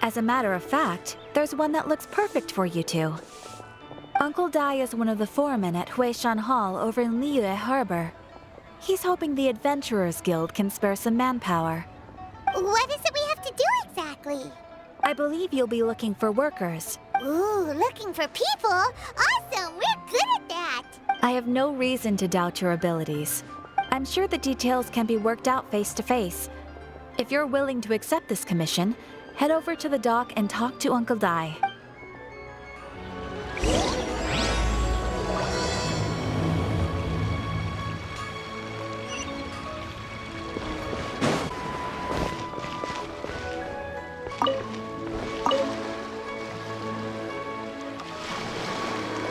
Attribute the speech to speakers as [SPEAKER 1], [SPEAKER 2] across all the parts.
[SPEAKER 1] As a matter of fact, there's one that looks perfect for you two. Uncle Dai is one of the foremen at Huishan Hall over in Liyue Harbor. He's hoping the Adventurers Guild can spare some manpower.
[SPEAKER 2] What is it we have to do exactly?
[SPEAKER 1] I believe you'll be looking for workers.
[SPEAKER 2] Ooh, looking for people? Awesome! We're good at that!
[SPEAKER 1] I have no reason to doubt your abilities. I'm sure the details can be worked out face to face. If you're willing to accept this commission, head over to the dock and talk to Uncle Dai.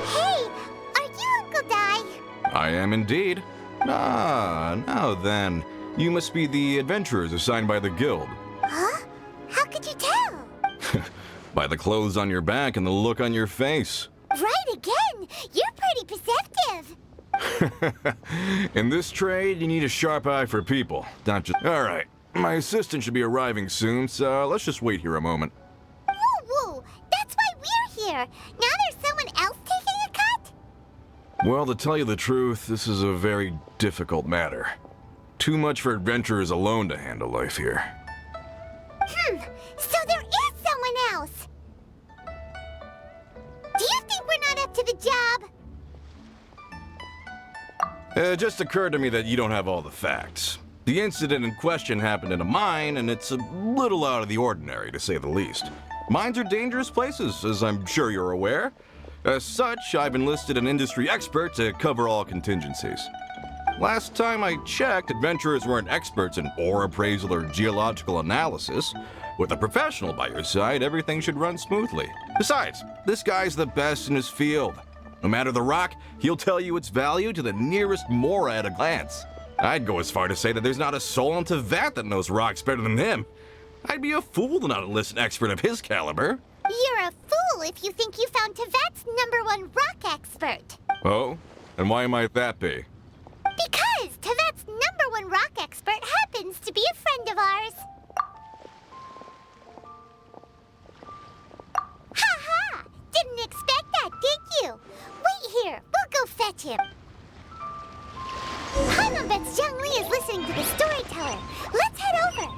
[SPEAKER 2] Hey, are you Uncle Dai?
[SPEAKER 3] I am indeed. Ah, now then. You must be the adventurers assigned by the guild.
[SPEAKER 2] Huh? How could you tell?
[SPEAKER 3] By the clothes on your back and the look on your face.
[SPEAKER 2] Right again! You're pretty perceptive!
[SPEAKER 3] In this trade, you need a sharp eye for people, not just... Alright, my assistant should be arriving soon, so let's just wait here a moment.
[SPEAKER 2] Woo-woo! That's why we're here! Now there's someone else taking a cut?
[SPEAKER 3] Well, to tell you the truth, this is a very difficult matter. Too much for adventurers alone to handle life here.
[SPEAKER 2] So there is someone else! Do you think we're not up to the job?
[SPEAKER 3] It just occurred to me that you don't have all the facts. The incident in question happened in a mine, and it's a little out of the ordinary, to say the least. Mines are dangerous places, as I'm sure you're aware. As such, I've enlisted an industry expert to cover all contingencies. Last time I checked, adventurers weren't experts in ore appraisal or geological analysis. With a professional by your side, everything should run smoothly. Besides, this guy's the best in his field. No matter the rock, he'll tell you its value to the nearest mora at a glance. I'd go as far to say that there's not a soul on Teyvat that knows rocks better than him. I'd be a fool to not enlist an expert of his caliber.
[SPEAKER 2] You're a fool if you think you found Teyvat's #1 rock expert.
[SPEAKER 3] Oh? And why might that be?
[SPEAKER 2] Because Teyvat's #1 rock expert happens to be a friend of ours. Ha-ha! Didn't expect that, did you? Wait here, we'll go fetch him. Paimon bets Zhongli is listening to the storyteller. Let's head over.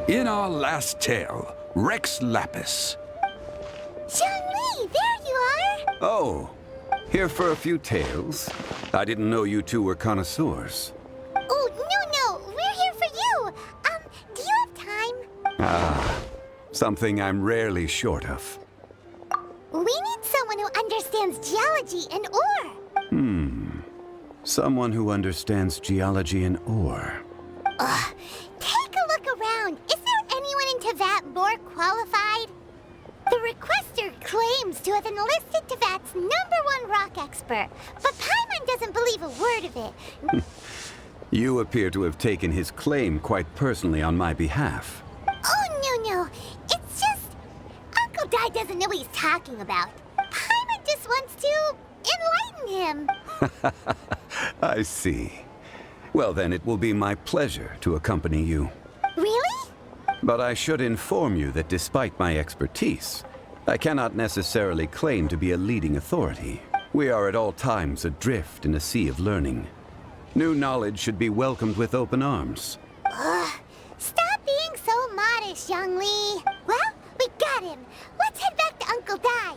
[SPEAKER 4] In our last tale, Rex Lapis.
[SPEAKER 2] Zhongli, there you are!
[SPEAKER 4] Oh, here for a few tales. I didn't know you two were connoisseurs.
[SPEAKER 2] Oh, no, we're here for you. Do you have time?
[SPEAKER 4] Ah, something I'm rarely short of.
[SPEAKER 2] We need someone who understands geology and ore.
[SPEAKER 4] Someone who understands geology and ore.
[SPEAKER 2] Take a look around. Is there anyone in Teyvat more qualified? The requester claims to have enlisted Teyvat's #1 rock expert, but Paimon doesn't believe a word of it.
[SPEAKER 4] You appear to have taken his claim quite personally on my behalf.
[SPEAKER 2] Oh, no. It's just... Uncle Dai doesn't know what he's talking about. Paimon just wants to enlighten him.
[SPEAKER 4] I see. Well, then it will be my pleasure to accompany you.
[SPEAKER 2] Really?
[SPEAKER 4] But I should inform you that despite my expertise, I cannot necessarily claim to be a leading authority. We are at all times adrift in a sea of learning. New knowledge should be welcomed with open arms.
[SPEAKER 2] Stop being so modest, Zhongli. Well, we got him. Let's head back to Uncle Dai.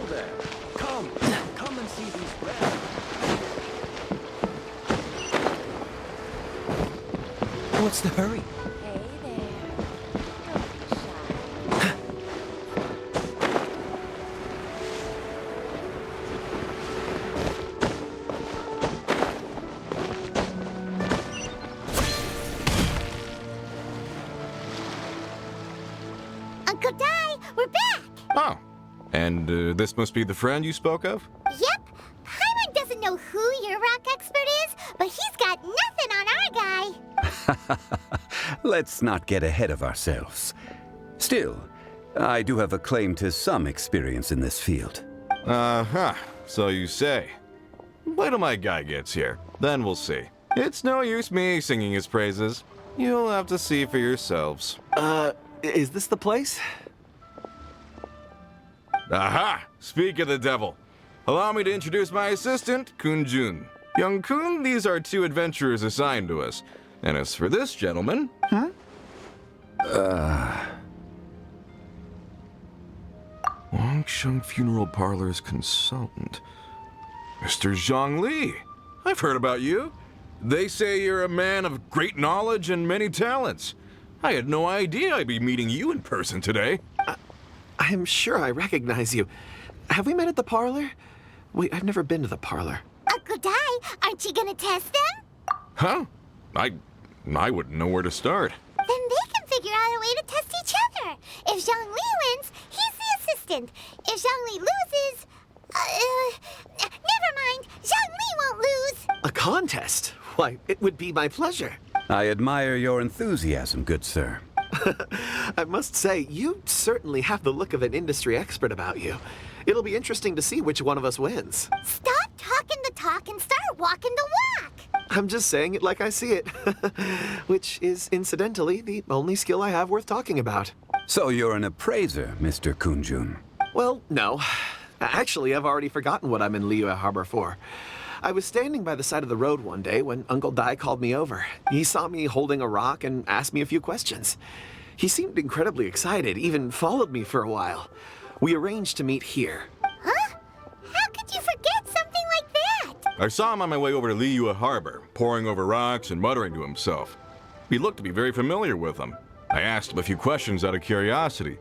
[SPEAKER 5] there! Come and see these rare... What's the hurry?
[SPEAKER 6] Hey there. Don't be shy.
[SPEAKER 2] Uncle Di, we're back!
[SPEAKER 3] Oh. And this must be the friend you spoke of?
[SPEAKER 2] Yep. Hyman doesn't know who your rock expert is, but he's got nothing on our guy.
[SPEAKER 4] Let's not get ahead of ourselves. Still, I do have a claim to some experience in this field.
[SPEAKER 3] Uh-huh. So you say. Wait till my guy gets here. Then we'll see. It's no use me singing his praises. You'll have to see for yourselves.
[SPEAKER 5] Is this the place?
[SPEAKER 3] Aha! Speak of the devil. Allow me to introduce my assistant, Kun-jun. Young Kun, these are two adventurers assigned to us. And as for this gentleman... Wangsheng Funeral Parlor's consultant. Mr. Zhongli. I've heard about you. They say you're a man of great knowledge and many talents. I had no idea I'd be meeting you in person today.
[SPEAKER 5] I'm sure I recognize you. Have we met at the parlor? Wait, I've never been to the parlor.
[SPEAKER 2] Uncle Di, aren't you gonna test them?
[SPEAKER 3] Huh? I wouldn't know where to start.
[SPEAKER 2] Then they can figure out a way to test each other. If Zhongli wins, he's the assistant. If Zhongli loses... never mind. Zhongli won't lose.
[SPEAKER 5] A contest? Why, it would be my pleasure.
[SPEAKER 4] I admire your enthusiasm, good sir.
[SPEAKER 5] I must say, you certainly have the look of an industry expert about you. It'll be interesting to see which one of us wins.
[SPEAKER 2] Stop talking the talk and start walking the walk.
[SPEAKER 5] I'm just saying it like I see it. Which is, incidentally, the only skill I have worth talking about.
[SPEAKER 4] So you're an appraiser, Mr. Kun-jun.
[SPEAKER 5] Well, no. Actually, I've already forgotten what I'm in Liyue Harbor for. I was standing by the side of the road one day when Uncle Di called me over. He saw me holding a rock and asked me a few questions. He seemed incredibly excited, even followed me for a while. We arranged to meet here.
[SPEAKER 2] Huh? How could you forget something like that?
[SPEAKER 3] I saw him on my way over to Liyue Harbor, poring over rocks and muttering to himself. He looked to be very familiar with them. I asked him a few questions out of curiosity.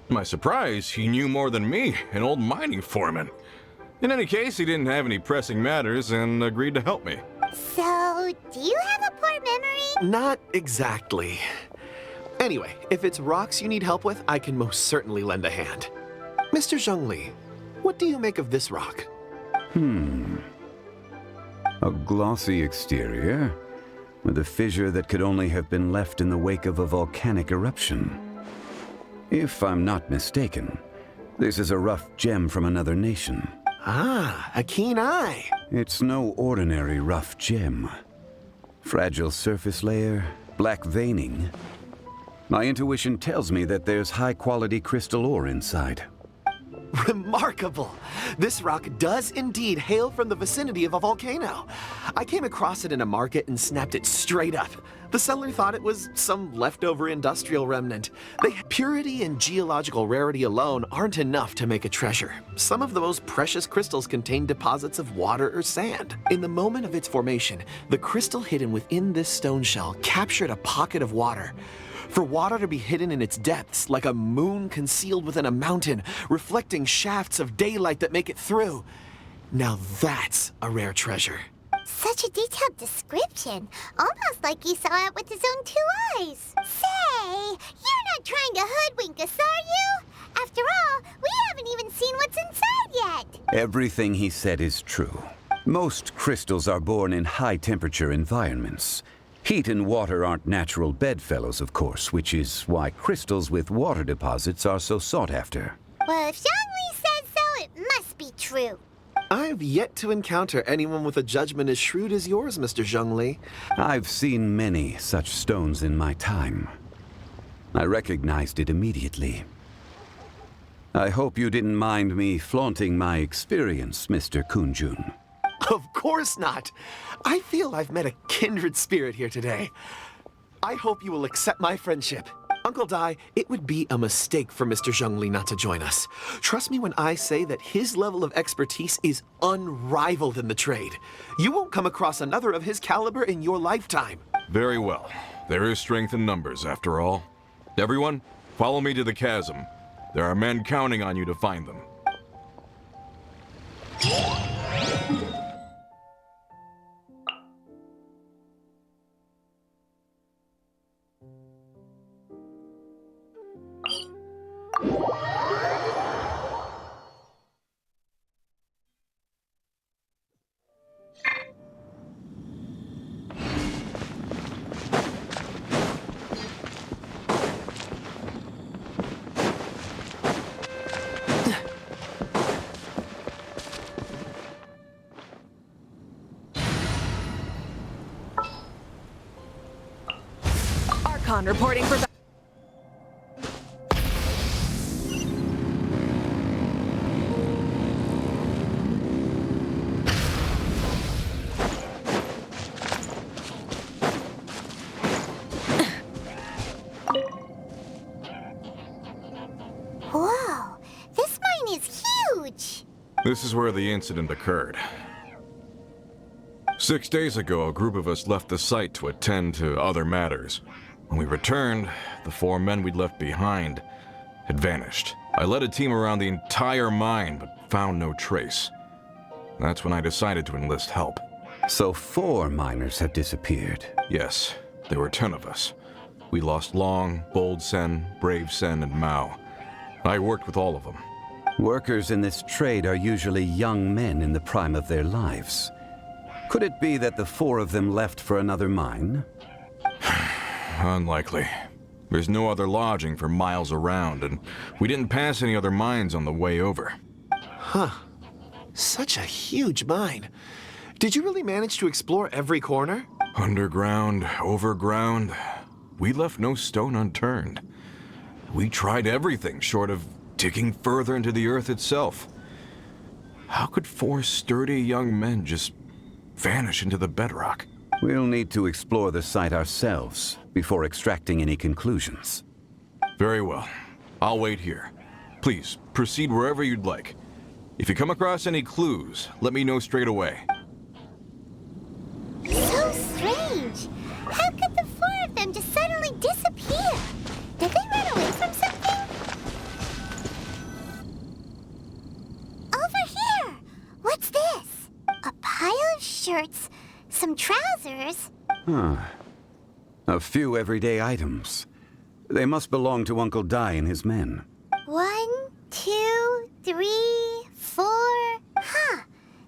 [SPEAKER 3] To my surprise, he knew more than me, an old mining foreman. In any case, he didn't have any pressing matters and agreed to help me.
[SPEAKER 2] So, do you have a poor memory?
[SPEAKER 5] Not exactly. Anyway, if it's rocks you need help with, I can most certainly lend a hand. Mr. Zhongli, what do you make of this rock?
[SPEAKER 4] A glossy exterior, with a fissure that could only have been left in the wake of a volcanic eruption. If I'm not mistaken, this is a rough gem from another nation.
[SPEAKER 5] Ah, a keen eye.
[SPEAKER 4] It's no ordinary rough gem. Fragile surface layer, black veining. My intuition tells me that there's high-quality crystal ore inside.
[SPEAKER 5] Remarkable! This rock does indeed hail from the vicinity of a volcano. I came across it in a market and snapped it straight up. The seller thought it was some leftover industrial remnant. Purity and geological rarity alone aren't enough to make a treasure. Some of the most precious crystals contain deposits of water or sand. In the moment of its formation, the crystal hidden within this stone shell captured a pocket of water. For water to be hidden in its depths, like a moon concealed within a mountain, reflecting shafts of daylight that make it through. Now that's a rare treasure.
[SPEAKER 2] Such a detailed description. Almost like he saw it with his own two eyes. Say, you're not trying to hoodwink us, are you? After all, we haven't even seen what's inside yet.
[SPEAKER 4] Everything he said is true. Most crystals are born in high-temperature environments. Heat and water aren't natural bedfellows, of course, which is why crystals with water deposits are so sought after.
[SPEAKER 2] Well, if Zhongli says so, it must be true.
[SPEAKER 5] I've yet to encounter anyone with a judgment as shrewd as yours, Mr. Zhongli.
[SPEAKER 4] I've seen many such stones in my time. I recognized it immediately. I hope you didn't mind me flaunting my experience, Mr. Kun-jun.
[SPEAKER 5] Of course not. I feel I've met a kindred spirit here today. I hope you will accept my friendship. Uncle Dai, it would be a mistake for Mr. Zhongli not to join us. Trust me when I say that his level of expertise is unrivaled in the trade. You won't come across another of his caliber in your lifetime.
[SPEAKER 3] Very well. There is strength in numbers, after all. Everyone, follow me to the chasm. There are men counting on you to find them.
[SPEAKER 6] Archon reporting for...
[SPEAKER 2] Whoa, this mine is huge!
[SPEAKER 3] This is where the incident occurred. 6 days ago, a group of us left the site to attend to other matters. When we returned, the 4 men we'd left behind had vanished. I led a team around the entire mine, but found no trace. That's when I decided to enlist help.
[SPEAKER 4] So 4 miners have disappeared.
[SPEAKER 3] Yes, there were 10 of us. We lost Long, Bold Sen, Brave Sen, and Mao. I worked with all of them.
[SPEAKER 4] Workers in this trade are usually young men in the prime of their lives. Could it be that the 4 of them left for another mine?
[SPEAKER 3] Unlikely. There's no other lodging for miles around, and we didn't pass any other mines on the way over.
[SPEAKER 5] Huh. Such a huge mine. Did you really manage to explore every corner?
[SPEAKER 3] Underground, overground, we left no stone unturned. We tried everything short of digging further into the earth itself. How could 4 sturdy young men just vanish into the bedrock?
[SPEAKER 4] We'll need to explore the site ourselves before extracting any conclusions.
[SPEAKER 3] Very well. I'll wait here. Please, proceed wherever you'd like. If you come across any clues, let me know straight away.
[SPEAKER 2] So strange! How could the 4 of them just suddenly disappear? Did they run away from something? Over here! What's this? A pile of shirts, some trousers.
[SPEAKER 4] Huh. A few everyday items. They must belong to Uncle Dai and his men.
[SPEAKER 2] 1, 2, 3, 4. Huh.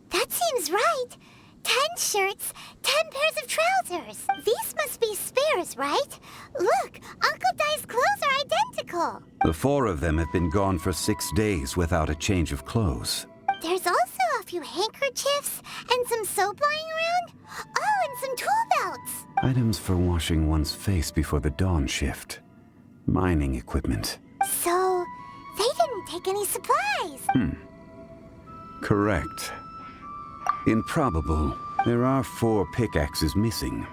[SPEAKER 2] That seems right. 10 shirts, 10 pairs of trousers. These must be spares, right? Look, Uncle Dai's clothes are identical.
[SPEAKER 4] The 4 of them have been gone for 6 days without a change of clothes.
[SPEAKER 2] There's also a few handkerchiefs and some soap lying around. Oh, and some tool belts.
[SPEAKER 4] Items for washing one's face before the dawn shift. Mining equipment.
[SPEAKER 2] So, they didn't take any supplies.
[SPEAKER 4] Correct. Improbable. There are 4 pickaxes missing.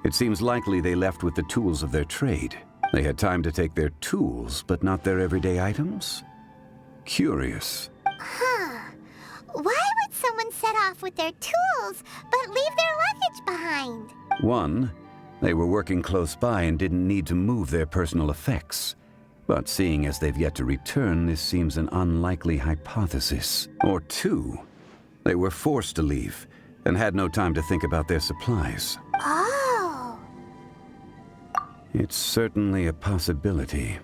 [SPEAKER 4] It seems likely they left with the tools of their trade. They had time to take their tools, but not their everyday items? Curious.
[SPEAKER 2] Huh. Why would someone set off with their tools, but leave their luggage behind?
[SPEAKER 4] 1, they were working close by and didn't need to move their personal effects. But seeing as they've yet to return, this seems an unlikely hypothesis. Or 2, they were forced to leave and had no time to think about their supplies.
[SPEAKER 2] Oh.
[SPEAKER 4] It's certainly a possibility.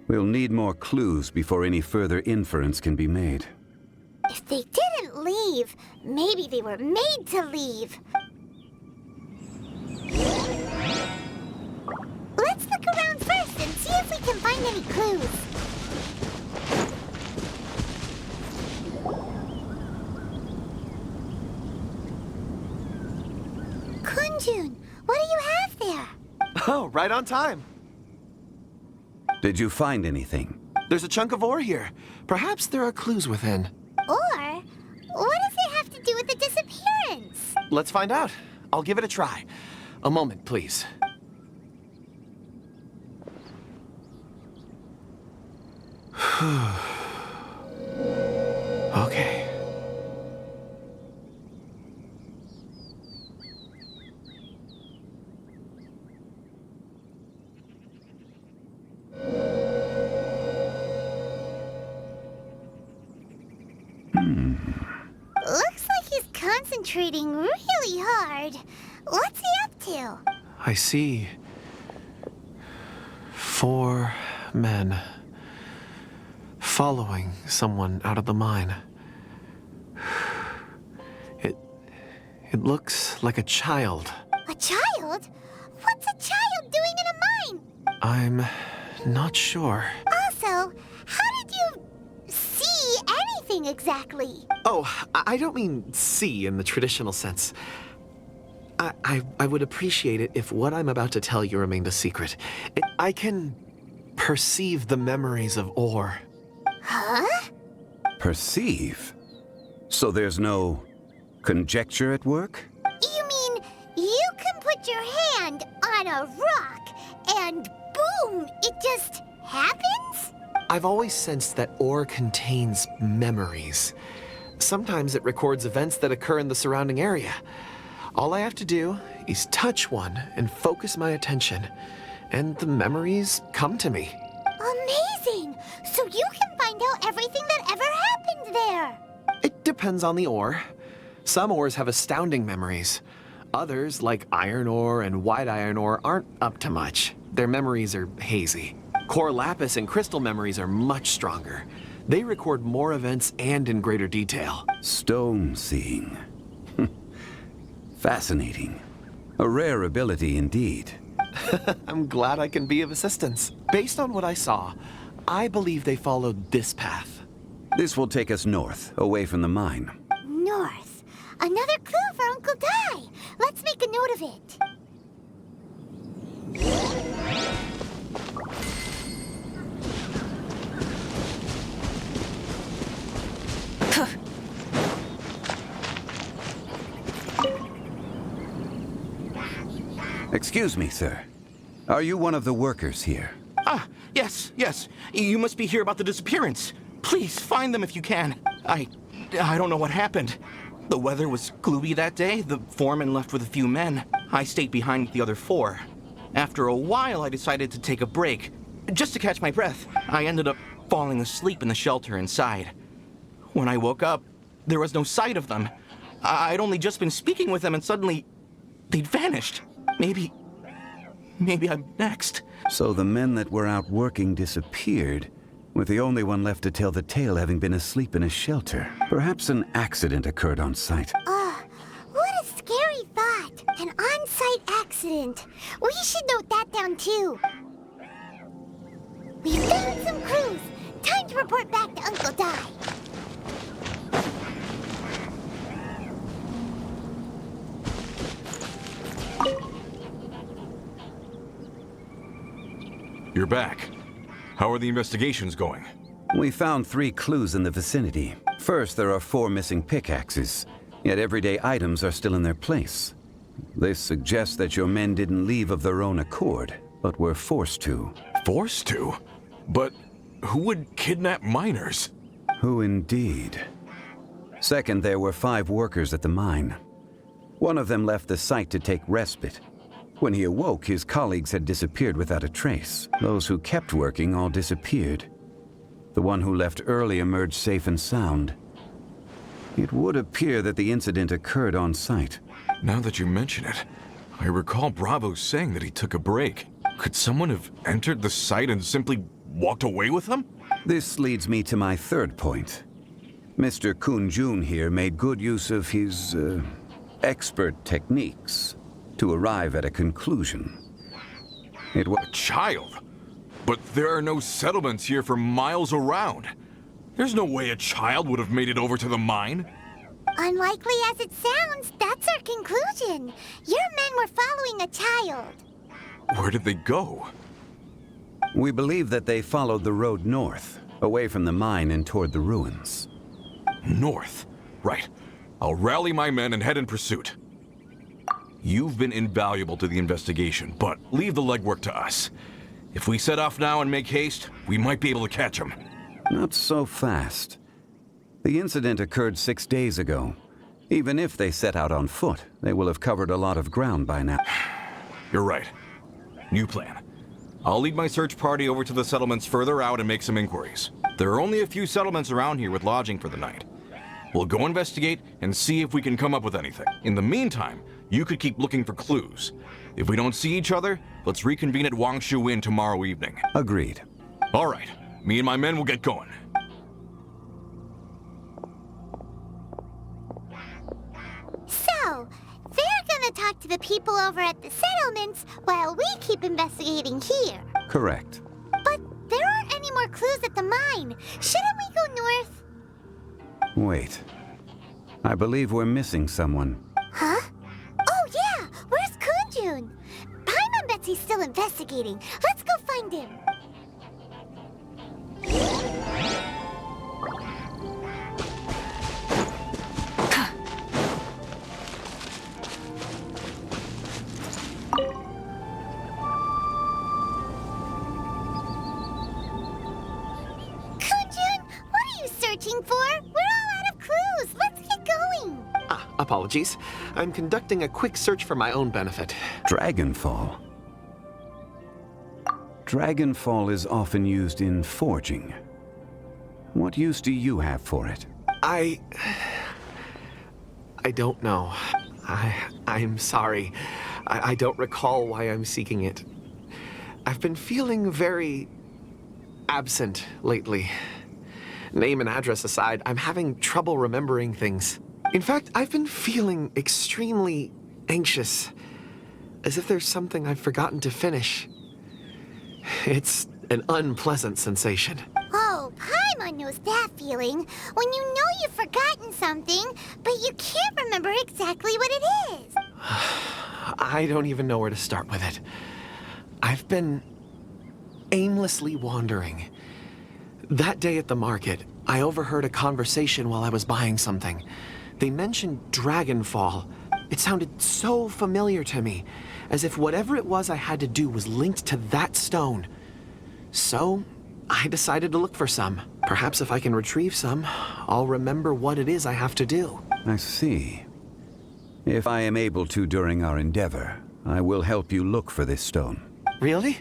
[SPEAKER 4] We'll need more clues before any further inference can be made.
[SPEAKER 2] If they didn't leave, maybe they were made to leave. Let's look around first and see if we can find any clues. Kunjun, what do you have there?
[SPEAKER 5] Oh, right on time.
[SPEAKER 4] Did you find anything?
[SPEAKER 5] There's a chunk of ore here. Perhaps there are clues within.
[SPEAKER 2] Or, what does it have to do with the disappearance?
[SPEAKER 5] Let's find out. I'll give it a try. A moment, please. Okay.
[SPEAKER 2] Looks like he's concentrating really hard. What's he up to?
[SPEAKER 5] I see 4 men following someone out of the mine. It looks like a child.
[SPEAKER 2] A child? What's a child doing in a mine?
[SPEAKER 5] I'm not sure.
[SPEAKER 2] Also, how did you see anything exactly?
[SPEAKER 5] Oh, I don't mean see in the traditional sense. I would appreciate it if what I'm about to tell you remained a secret. I can perceive the memories of ore.
[SPEAKER 2] Huh?
[SPEAKER 4] Perceive? So there's no conjecture at work?
[SPEAKER 2] You mean you can put your hand on a rock and boom, it just happens?
[SPEAKER 5] I've always sensed that ore contains memories. Sometimes it records events that occur in the surrounding area. All I have to do is touch one and focus my attention, and the memories come to me.
[SPEAKER 2] Amazing! So you can find out everything that ever happened there.
[SPEAKER 5] It depends on the ore. Some ores have astounding memories. Others, like iron ore and white iron ore, aren't up to much. Their memories are hazy. Core lapis and crystal memories are much stronger. They record more events and in greater detail.
[SPEAKER 4] Stone seeing. Fascinating. A rare ability indeed.
[SPEAKER 5] I'm glad I can be of assistance. Based on what I saw, I believe they followed this path.
[SPEAKER 4] This will take us north, away from the mine.
[SPEAKER 2] North. Another clue for Uncle Dai. Let's make a note of it.
[SPEAKER 4] Excuse me, sir. Are you one of the workers here?
[SPEAKER 7] Ah, yes. You must be here about the disappearance. Please, find them if you can. I don't know what happened. The weather was gloomy that day. The foreman left with a few men. I stayed behind with the other 4. After a while, I decided to take a break, just to catch my breath. I ended up falling asleep in the shelter inside. When I woke up, there was no sight of them. I'd only just been speaking with them and suddenly, they'd vanished. Maybe I'm next.
[SPEAKER 4] So the men that were out working disappeared, with the only one left to tell the tale having been asleep in a shelter. Perhaps an accident occurred on site.
[SPEAKER 2] What a scary thought. An on-site accident. We should note that down too. We found some clues. Time to report back to Uncle Dai.
[SPEAKER 3] You're back. How are the investigations going?
[SPEAKER 4] We found 3 clues in the vicinity. First, there are 4 missing pickaxes, yet everyday items are still in their place. This suggests that your men didn't leave of their own accord, but were forced to.
[SPEAKER 3] Forced to? But who would kidnap miners?
[SPEAKER 4] Who indeed? Second, there were 5 workers at the mine. One of them left the site to take respite. When he awoke, his colleagues had disappeared without a trace. Those who kept working all disappeared. The one who left early emerged safe and sound. It would appear that the incident occurred on site.
[SPEAKER 3] Now that you mention it, I recall Bravo saying that he took a break. Could someone have entered the site and simply walked away with them?
[SPEAKER 4] This leads me to my third point. Mr. Kun-jun here made good use of his, expert techniques to arrive at a conclusion. It was
[SPEAKER 3] A child? But there are no settlements here for miles around. There's no way a child would have made it over to the mine.
[SPEAKER 2] Unlikely as it sounds, that's our conclusion. Your men were following a child.
[SPEAKER 3] Where did they go?
[SPEAKER 4] We believe that they followed the road north, away from the mine and toward the ruins.
[SPEAKER 3] North. Right. I'll rally my men and head in pursuit. You've been invaluable to the investigation, but leave the legwork to us. If we set off now and make haste, we might be able to catch them.
[SPEAKER 4] Not so fast. The incident occurred 6 days ago. Even if they set out on foot, they will have covered a lot of ground by now.
[SPEAKER 3] You're right. New plan. I'll lead my search party over to the settlements further out and make some inquiries. There are only a few settlements around here with lodging for the night. We'll go investigate and see if we can come up with anything. In the meantime, you could keep looking for clues. If we don't see each other, let's reconvene at Wangshu Inn tomorrow evening.
[SPEAKER 4] Agreed.
[SPEAKER 3] All right. Me and my men will get going.
[SPEAKER 2] So, they're gonna talk to the people over at the settlements while we keep investigating here.
[SPEAKER 4] Correct.
[SPEAKER 2] But there aren't any more clues at the mine. Shouldn't we go north?
[SPEAKER 4] Wait. I believe we're missing someone.
[SPEAKER 2] Huh? Oh yeah! Where's Kunjun? Paimon bets he's still investigating. Let's go find him. Kunjun, what are you searching for? We're all out of clues. Let's get going.
[SPEAKER 5] Apologies. I'm conducting a quick search for my own benefit.
[SPEAKER 4] Dragonfall. Dragonfall is often used in forging. What use do you have for it?
[SPEAKER 5] I don't know. I'm sorry. I don't recall why I'm seeking it. I've been feeling very absent lately. Name and address aside, I'm having trouble remembering things. In fact, I've been feeling extremely anxious, as if there's something I've forgotten to finish. It's an unpleasant sensation.
[SPEAKER 2] Oh, Paimon knows that feeling. When you know you've forgotten something, but you can't remember exactly what it is.
[SPEAKER 5] I don't even know where to start with it. I've been aimlessly wandering. That day at the market, I overheard a conversation while I was buying something. They mentioned Dragonfall. It sounded so familiar to me, as if whatever it was I had to do was linked to that stone. So, I decided to look for some. Perhaps if I can retrieve some, I'll remember what it is I have to do.
[SPEAKER 4] I see. If I am able to during our endeavor, I will help you look for this stone.
[SPEAKER 5] Really?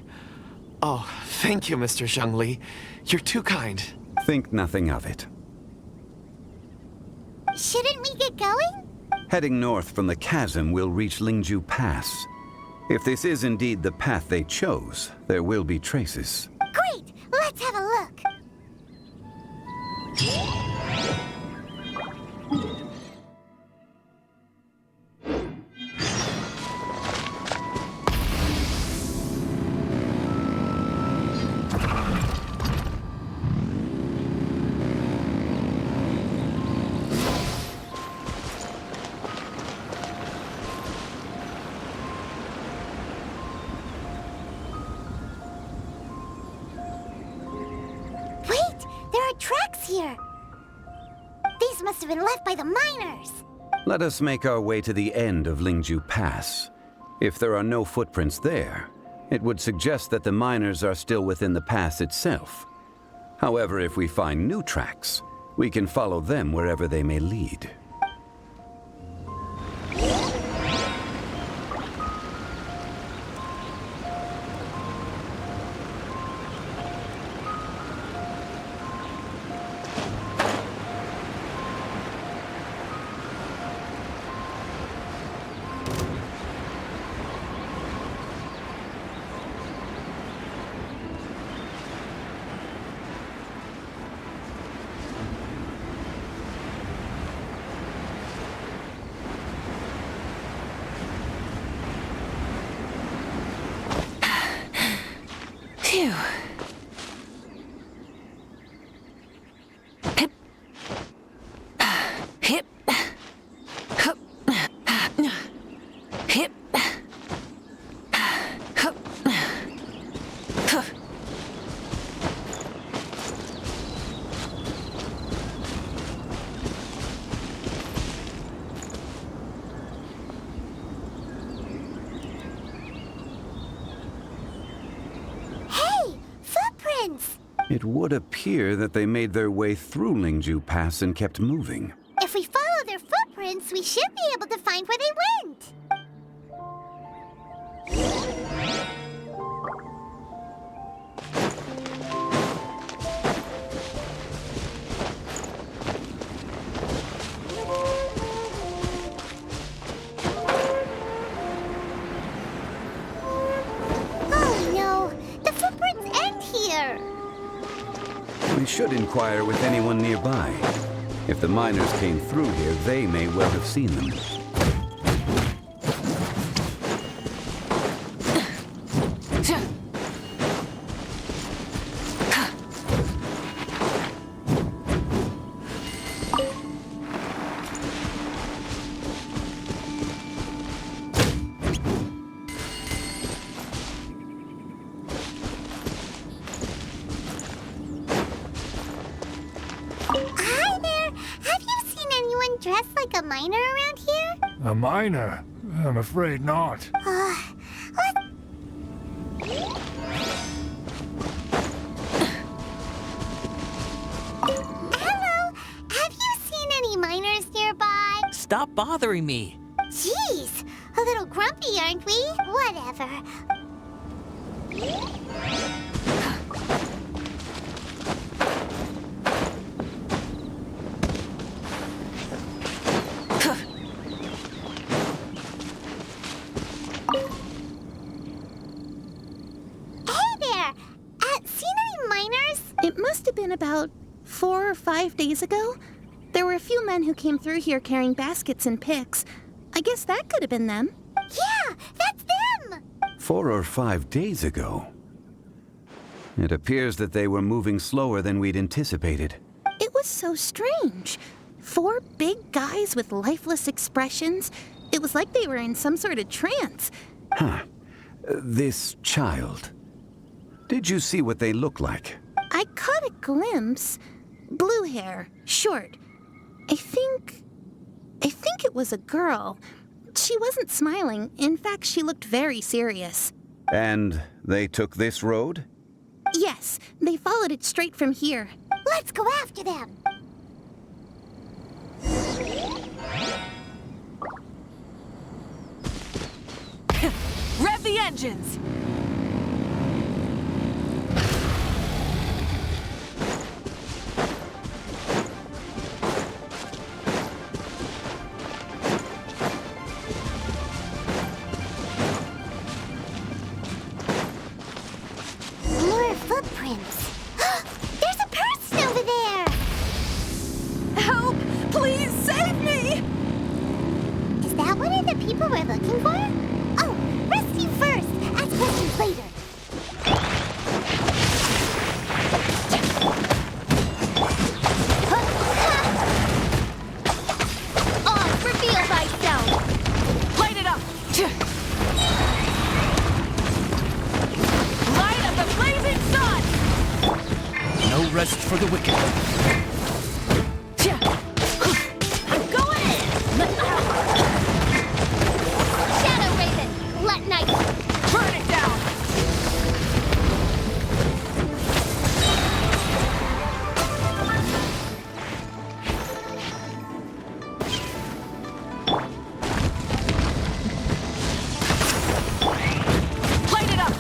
[SPEAKER 5] Oh, thank you, Mr. Zhongli. You're too kind.
[SPEAKER 4] Think nothing of it.
[SPEAKER 2] Shouldn't we get going?
[SPEAKER 4] Heading north from the chasm, we'll reach Lingju Pass. If this is indeed the path they chose, there will be traces.
[SPEAKER 2] Great! Let's have a look. Wait! There are tracks here! These must have been left by the miners!
[SPEAKER 4] Let us make our way to the end of Lingju Pass. If there are no footprints there, it would suggest that the miners are still within the pass itself. However, if we find new tracks, we can follow them wherever they may lead. It would appear that they made their way through Lingju Pass and kept moving.
[SPEAKER 2] If we follow their footprints, we should be able to find where they went. Oh no, the footprints end here.
[SPEAKER 4] We should inquire with anyone nearby. If the miners came through here, they may well have seen them.
[SPEAKER 2] Hi there! Have you seen anyone dressed like a miner around here?
[SPEAKER 8] A miner? I'm afraid not.
[SPEAKER 2] Hello! Have you seen any miners nearby?
[SPEAKER 9] Stop bothering me.
[SPEAKER 2] Jeez! A little grumpy, aren't we? Whatever. Hey there! Seen any miners?
[SPEAKER 10] It must have been about 4 or 5 days ago. There were a few men who came through here carrying baskets and picks. I guess that could have been them.
[SPEAKER 2] Yeah, that's them!
[SPEAKER 4] 4 or 5 days ago. It appears that they were moving slower than we'd anticipated.
[SPEAKER 10] It was so strange. 4 big guys with lifeless expressions. It was like they were in some sort of trance.
[SPEAKER 4] Huh. This child. Did you see what they look like?
[SPEAKER 10] I caught a glimpse. Blue hair, short. I think it was a girl. She wasn't smiling. In fact, she looked very serious.
[SPEAKER 4] And they took this road?
[SPEAKER 10] Yes, they followed it straight from here.
[SPEAKER 2] Let's go after them!
[SPEAKER 6] Rev the engines!
[SPEAKER 2] More footprints. There's a person over there!
[SPEAKER 6] Help! Please save me!
[SPEAKER 2] Is that one of the people we're looking for? Oh, rescue first! Ask questions later.
[SPEAKER 6] On, reveal thyself! Light it up! Light up the blazing sun!
[SPEAKER 9] No rest for the wicked.
[SPEAKER 6] I'm going in!
[SPEAKER 2] Shadow Raven, let night.
[SPEAKER 6] Burn it down! Light it up!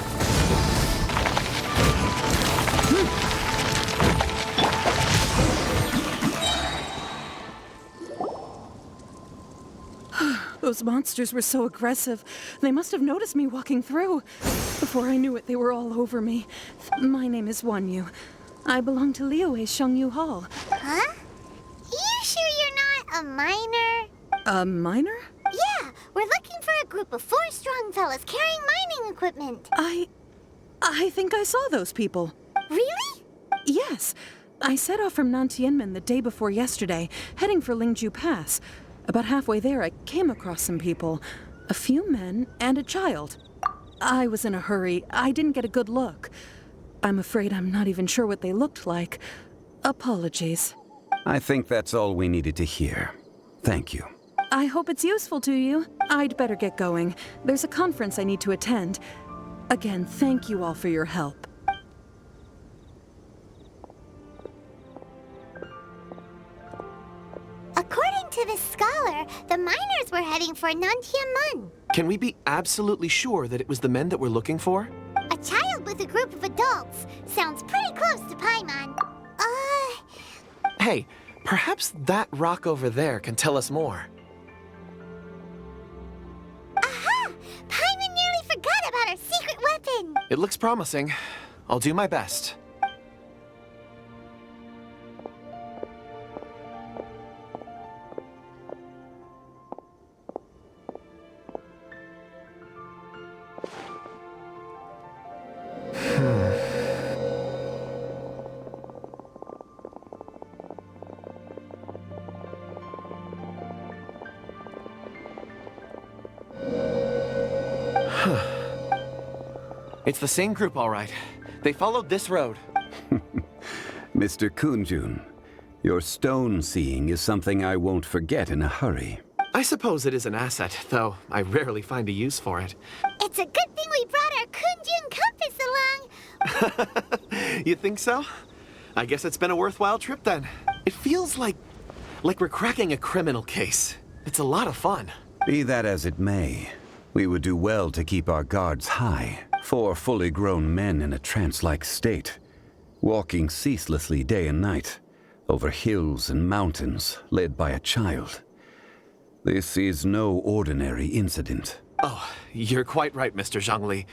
[SPEAKER 6] Those monsters were so aggressive. They must have noticed me walking through. Before I knew it, they were all over me. My name is Wanyu. I belong to Liyue Shengyu Hall.
[SPEAKER 2] Huh? You sure you're not a miner?
[SPEAKER 6] A miner?
[SPEAKER 2] Yeah, we're looking for a group of 4 strong fellas carrying mining equipment.
[SPEAKER 6] I think I saw those people.
[SPEAKER 2] Really?
[SPEAKER 6] Yes. I set off from Nantianmen the day before yesterday, heading for Lingju Pass. About halfway there, I came across some people. A few men and a child. I was in a hurry. I didn't get a good look. I'm afraid I'm not even sure what they looked like. Apologies.
[SPEAKER 4] I think that's all we needed to hear. Thank you.
[SPEAKER 6] I hope it's useful to you. I'd better get going. There's a conference I need to attend. Again, thank you all for your help.
[SPEAKER 2] to this scholar, the miners were heading for Nantian.
[SPEAKER 5] Can we be absolutely sure that it was the men that we're looking for?
[SPEAKER 2] A child with a group of adults. Sounds pretty close to Paimon.
[SPEAKER 5] Hey, perhaps that rock over there can tell us more.
[SPEAKER 2] Aha! Paimon nearly forgot about our secret weapon!
[SPEAKER 5] It looks promising. I'll do my best. It's the same group, all right. They followed this road.
[SPEAKER 4] Mr. Kunjun, your stone seeing is something I won't forget in a hurry.
[SPEAKER 5] I suppose it is an asset, though I rarely find a use for it.
[SPEAKER 2] It's a good thing we brought our Kunjun compass along!
[SPEAKER 5] You think so? I guess it's been a worthwhile trip then. It feels like we're cracking a criminal case. It's a lot of fun.
[SPEAKER 4] Be that as it may, we would do well to keep our guards high. 4 fully grown men in a trance-like state, walking ceaselessly day and night, over hills and mountains, led by a child. This is no ordinary incident.
[SPEAKER 5] Oh, you're quite right, Mr. Zhongli.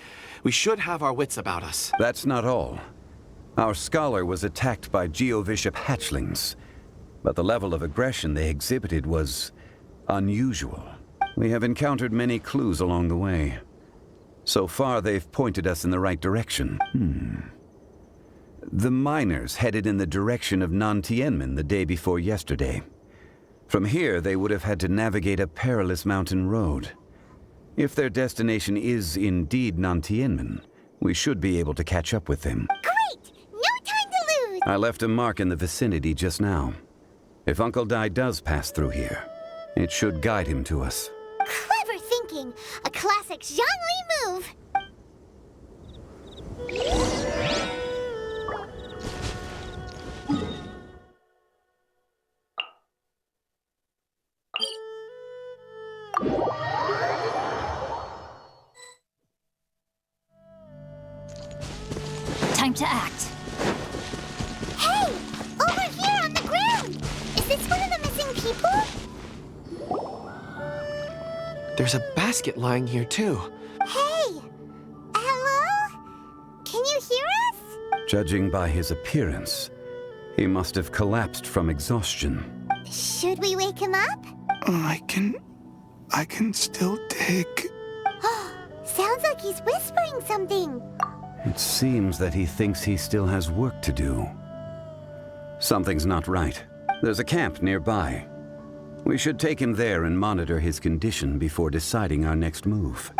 [SPEAKER 5] We should have our wits about us.
[SPEAKER 4] That's not all. Our scholar was attacked by Geovishap hatchlings, but the level of aggression they exhibited was unusual. We have encountered many clues along the way. So far, they've pointed us in the right direction. The miners headed in the direction of Nantianmen the day before yesterday. From here, they would have had to navigate a perilous mountain road. If their destination is indeed Nantianmen, we should be able to catch up with them.
[SPEAKER 2] Great! No time to lose!
[SPEAKER 4] I left a mark in the vicinity just now. If Uncle Dai does pass through here, it should guide him to us.
[SPEAKER 2] Clever thinking! A classic Zhongli move!
[SPEAKER 1] Time to act.
[SPEAKER 2] Hey! Over here on the ground! Is this one of the missing people?
[SPEAKER 5] There's a basket lying here, too.
[SPEAKER 2] Hey! Hello? Can you hear us?
[SPEAKER 4] Judging by his appearance, he must have collapsed from exhaustion.
[SPEAKER 2] Should we wake him up?
[SPEAKER 8] I can still dig.
[SPEAKER 2] Sounds like he's whispering something.
[SPEAKER 4] It seems that he thinks he still has work to do. Something's not right. There's a camp nearby. We should take him there and monitor his condition before deciding our next move.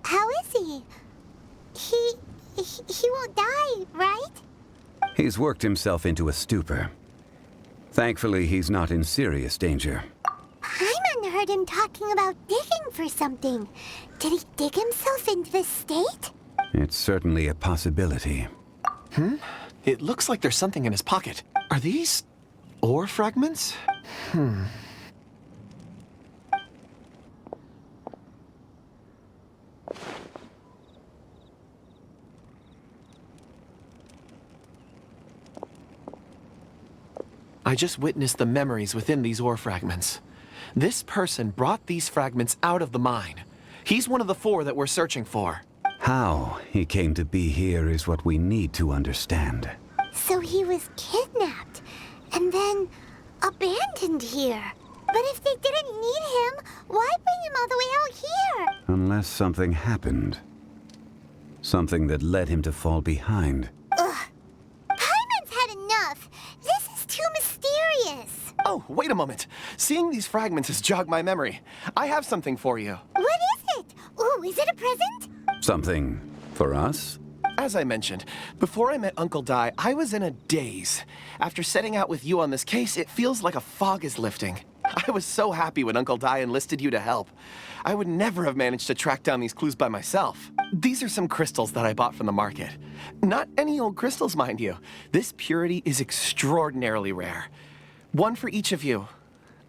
[SPEAKER 2] How is he? He won't die, right?
[SPEAKER 4] He's worked himself into a stupor. Thankfully, he's not in serious danger.
[SPEAKER 2] Paimon heard him talking about digging for something. Did he dig himself into this state?
[SPEAKER 4] It's certainly a possibility.
[SPEAKER 5] It looks like there's something in his pocket. Are these ore fragments? I just witnessed the memories within these ore fragments. This person brought these fragments out of the mine. He's one of the 4 that we're searching for.
[SPEAKER 4] How he came to be here is what we need to understand.
[SPEAKER 2] So he was kidnapped and then abandoned here. But if they didn't need him, why bring him all the way out here?
[SPEAKER 4] Unless something happened. Something that led him to fall behind.
[SPEAKER 2] Ugh. Paimon's had enough. This is too mysterious.
[SPEAKER 5] Oh, wait a moment. Seeing these fragments has jogged my memory. I have something for you.
[SPEAKER 2] What is it? Ooh, is it a present?
[SPEAKER 4] Something for us?
[SPEAKER 5] As I mentioned, before I met Uncle Dai, I was in a daze. After setting out with you on this case, it feels like a fog is lifting. I was so happy when Uncle Dai enlisted you to help. I would never have managed to track down these clues by myself. These are some crystals that I bought from the market. Not any old crystals, mind you. This purity is extraordinarily rare. One for each of you.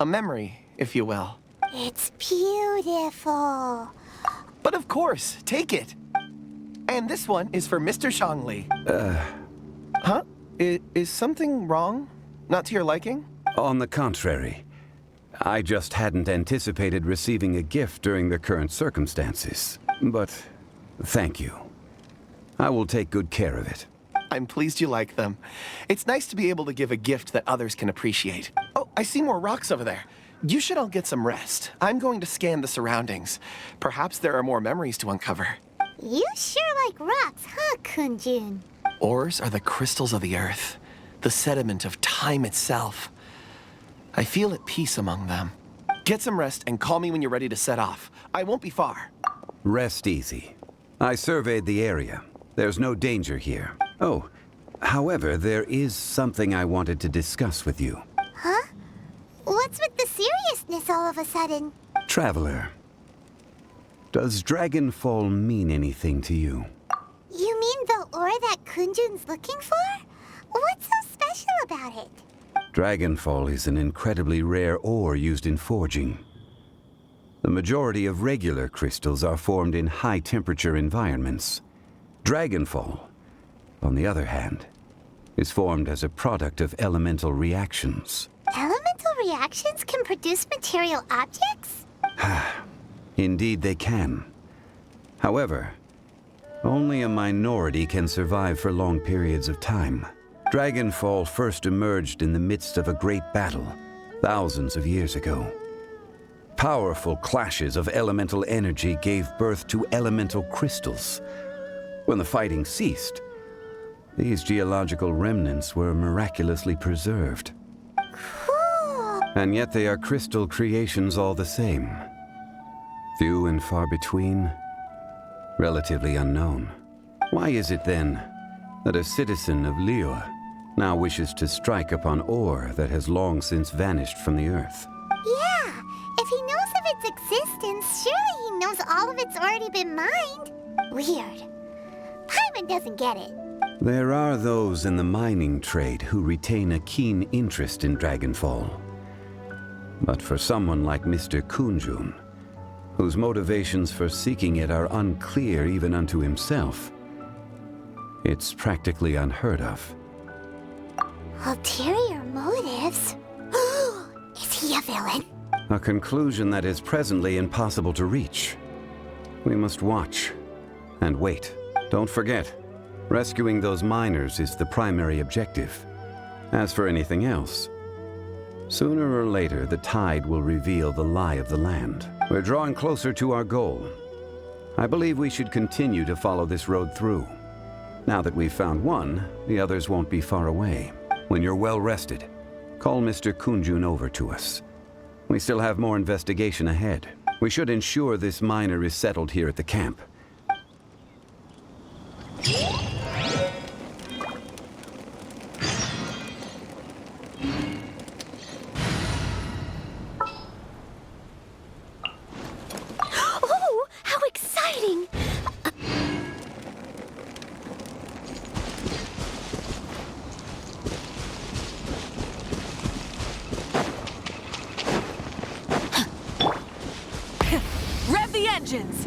[SPEAKER 5] A memory, if you will.
[SPEAKER 2] It's beautiful.
[SPEAKER 5] But of course, take it. And this one is for Mr. Zhongli. Huh? Is something wrong? Not to your liking?
[SPEAKER 4] On the contrary, I just hadn't anticipated receiving a gift during the current circumstances. But thank you. I will take good care of it.
[SPEAKER 5] I'm pleased you like them. It's nice to be able to give a gift that others can appreciate. Oh, I see more rocks over there. You should all get some rest. I'm going to scan the surroundings. Perhaps there are more memories to uncover.
[SPEAKER 2] You sure like rocks, huh, Kunjun?
[SPEAKER 5] Ores are the crystals of the earth, the sediment of time itself. I feel at peace among them. Get some rest and call me when you're ready to set off. I won't be far.
[SPEAKER 4] Rest easy. I surveyed the area. There's no danger here. Oh, however, there is something I wanted to discuss with you.
[SPEAKER 2] Huh? What's with the seriousness all of a sudden?
[SPEAKER 4] Traveler, does Dragonfall mean anything to you?
[SPEAKER 2] You mean the ore that Kunjun's looking for? What's so special about it?
[SPEAKER 4] Dragonfall is an incredibly rare ore used in forging. The majority of regular crystals are formed in high-temperature environments. Dragonfall, on the other hand, is formed as a product of elemental reactions.
[SPEAKER 2] Elemental reactions can produce material objects?
[SPEAKER 4] Indeed they can. However, only a minority can survive for long periods of time. Dragonfall first emerged in the midst of a great battle, thousands of years ago. Powerful clashes of elemental energy gave birth to elemental crystals. When the fighting ceased, these geological remnants were miraculously preserved.
[SPEAKER 2] Cool.
[SPEAKER 4] And yet they are crystal creations all the same. Few and far between, relatively unknown. Why is it then that a citizen of Liyue now wishes to strike upon ore that has long since vanished from the earth?
[SPEAKER 2] Yeah, if he knows of its existence, surely he knows all of it's already been mined. Weird. Paimon doesn't get it.
[SPEAKER 4] There are those in the mining trade who retain a keen interest in Dragonfall. But for someone like Mr. Kunjun, whose motivations for seeking it are unclear even unto himself, it's practically unheard of.
[SPEAKER 2] Ulterior motives? Is he a villain?
[SPEAKER 4] A conclusion that is presently impossible to reach. We must watch and wait. Don't forget, rescuing those miners is the primary objective. As for anything else, sooner or later the tide will reveal the lie of the land. We're drawing closer to our goal. I believe we should continue to follow this road through. Now that we've found one, the others won't be far away. When you're well rested, call Mr. Kunjun over to us. We still have more investigation ahead. We should ensure this miner is settled here at the camp.
[SPEAKER 2] Oh, how exciting!
[SPEAKER 1] Rev the engines!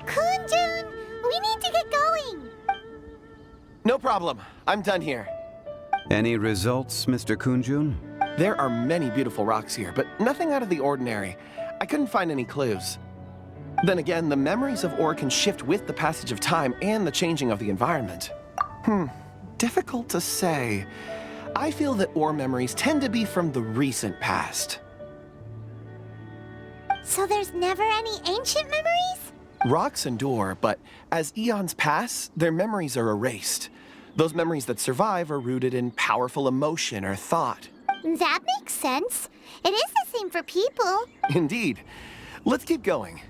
[SPEAKER 2] Kunjun, we need to get going.
[SPEAKER 5] No problem. I'm done here.
[SPEAKER 4] Any results, Mr. Kunjun?
[SPEAKER 5] There are many beautiful rocks here, but nothing out of the ordinary. I couldn't find any clues. Then again, the memories of ore can shift with the passage of time and the changing of the environment. Difficult to say. I feel that ore memories tend to be from the recent past.
[SPEAKER 2] So there's never any ancient memories?
[SPEAKER 5] Rocks endure, but as eons pass, their memories are erased. Those memories that survive are rooted in powerful emotion or thought.
[SPEAKER 2] That makes sense. It is the same for people.
[SPEAKER 5] Indeed. Let's keep going.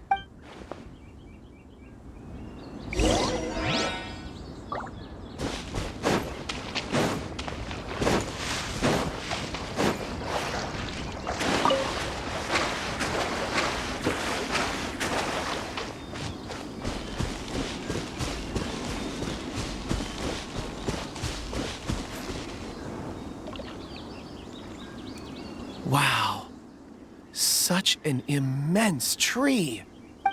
[SPEAKER 5] Wow. Such an immense tree.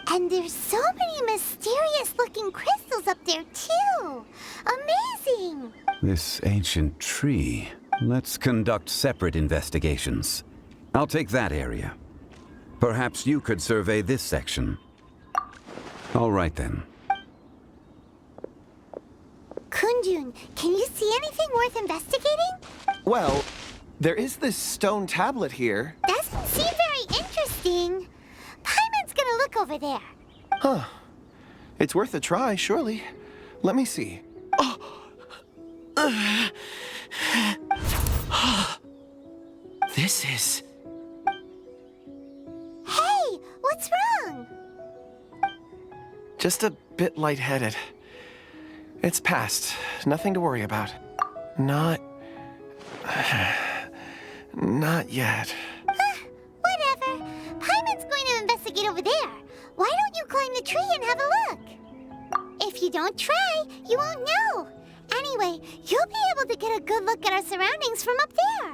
[SPEAKER 2] And there's so many mysterious-looking crystals up there, too. Amazing!
[SPEAKER 4] This ancient tree. Let's conduct separate investigations. I'll take that area. Perhaps you could survey this section. All right, then.
[SPEAKER 2] Kunjun, can you see anything worth investigating?
[SPEAKER 5] Well, there is this stone tablet here.
[SPEAKER 2] Doesn't seem very interesting. Paimon's gonna look over there.
[SPEAKER 5] Huh. It's worth a try, surely. Let me see.
[SPEAKER 7] This is...
[SPEAKER 2] Hey, what's wrong?
[SPEAKER 5] Just a bit lightheaded. It's past. Nothing to worry about. Not yet.
[SPEAKER 2] Whatever. Paimon's going to investigate over there. Why don't you climb the tree and have a look? If you don't try, you won't know. Anyway, you'll be able to get a good look at our surroundings from up there.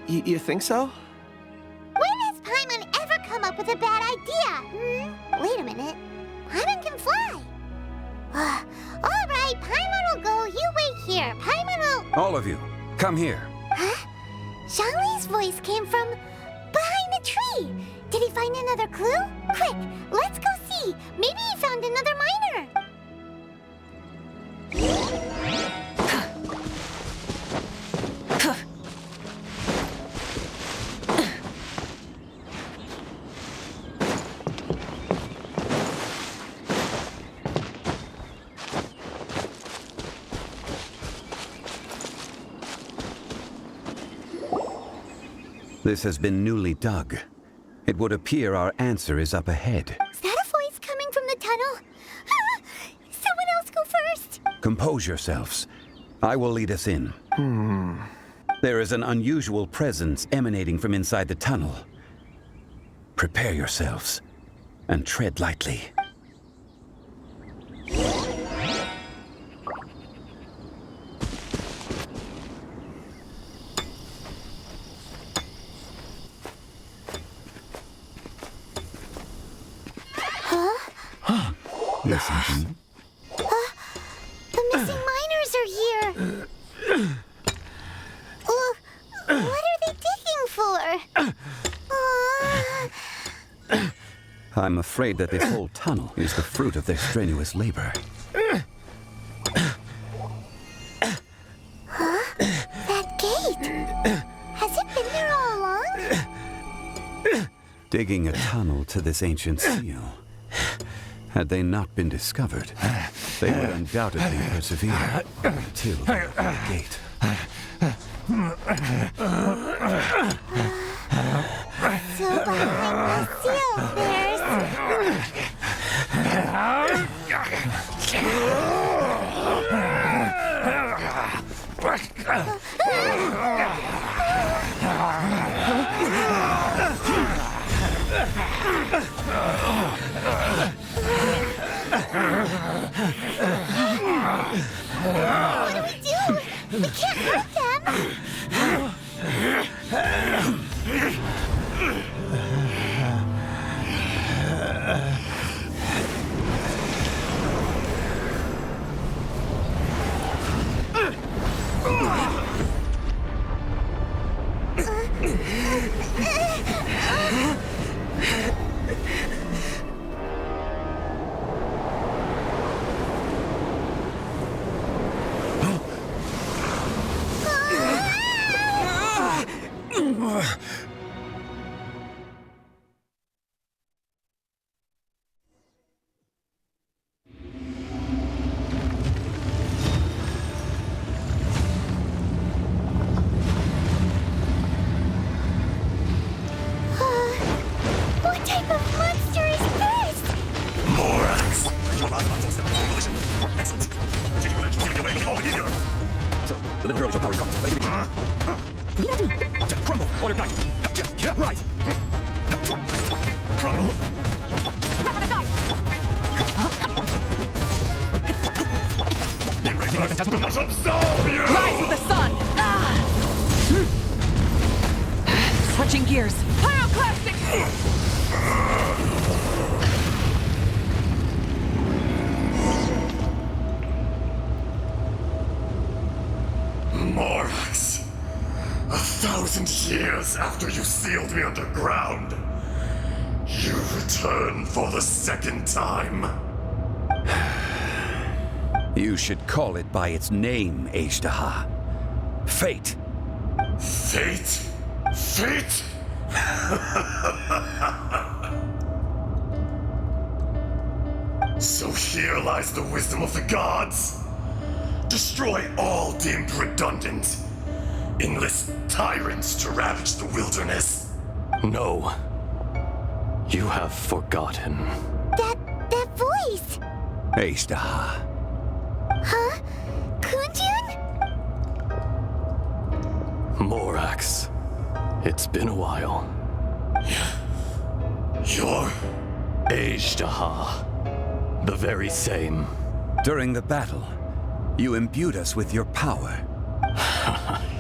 [SPEAKER 5] You think so?
[SPEAKER 2] When has Paimon ever come up with a bad idea? Wait a minute. Paimon can fly. All right, Paimon will go. You wait here. Paimon will...
[SPEAKER 4] All of you, come here.
[SPEAKER 2] Huh? Zhongli's voice came from behind the tree. Did he find another clue? Quick, let's go see. Maybe he found another miner.
[SPEAKER 4] This has been newly dug. It would appear our answer is up ahead.
[SPEAKER 2] Is that a voice coming from the tunnel? Someone else go first.
[SPEAKER 4] Compose yourselves. I will lead us in. There is an unusual presence emanating from inside the tunnel. Prepare yourselves and tread lightly. Listen.
[SPEAKER 2] The missing miners are here. What are they digging for?
[SPEAKER 4] I'm afraid that this whole tunnel is the fruit of their strenuous labor.
[SPEAKER 2] That gate. Has it been there all along?
[SPEAKER 4] Digging a tunnel to this ancient seal. Had they not been discovered, they would undoubtedly persevere until they opened the gate.
[SPEAKER 2] So behind the seal, there's... What do we do? We can't hurt them.
[SPEAKER 11] Literally, your power comes. Crumble, all your night. Rise. Crumble. Absolve you!
[SPEAKER 12] Rise with the sun! Switching gears. Pyroclastic!
[SPEAKER 11] Morax, 1,000 years after you sealed me underground, you return for the second time.
[SPEAKER 4] You should call it by its name, Ajdaha. Fate.
[SPEAKER 11] Fate? Fate? So here lies the wisdom of the gods. Destroy all deemed redundant. Enlist tyrants to ravage the wilderness.
[SPEAKER 7] No. You have forgotten.
[SPEAKER 2] That voice!
[SPEAKER 4] Ajdaha.
[SPEAKER 2] Huh? Kunjun?
[SPEAKER 7] Morax. It's been a while.
[SPEAKER 11] You're...
[SPEAKER 7] Ajdaha. The very same.
[SPEAKER 4] During the battle, you imbued us with your power.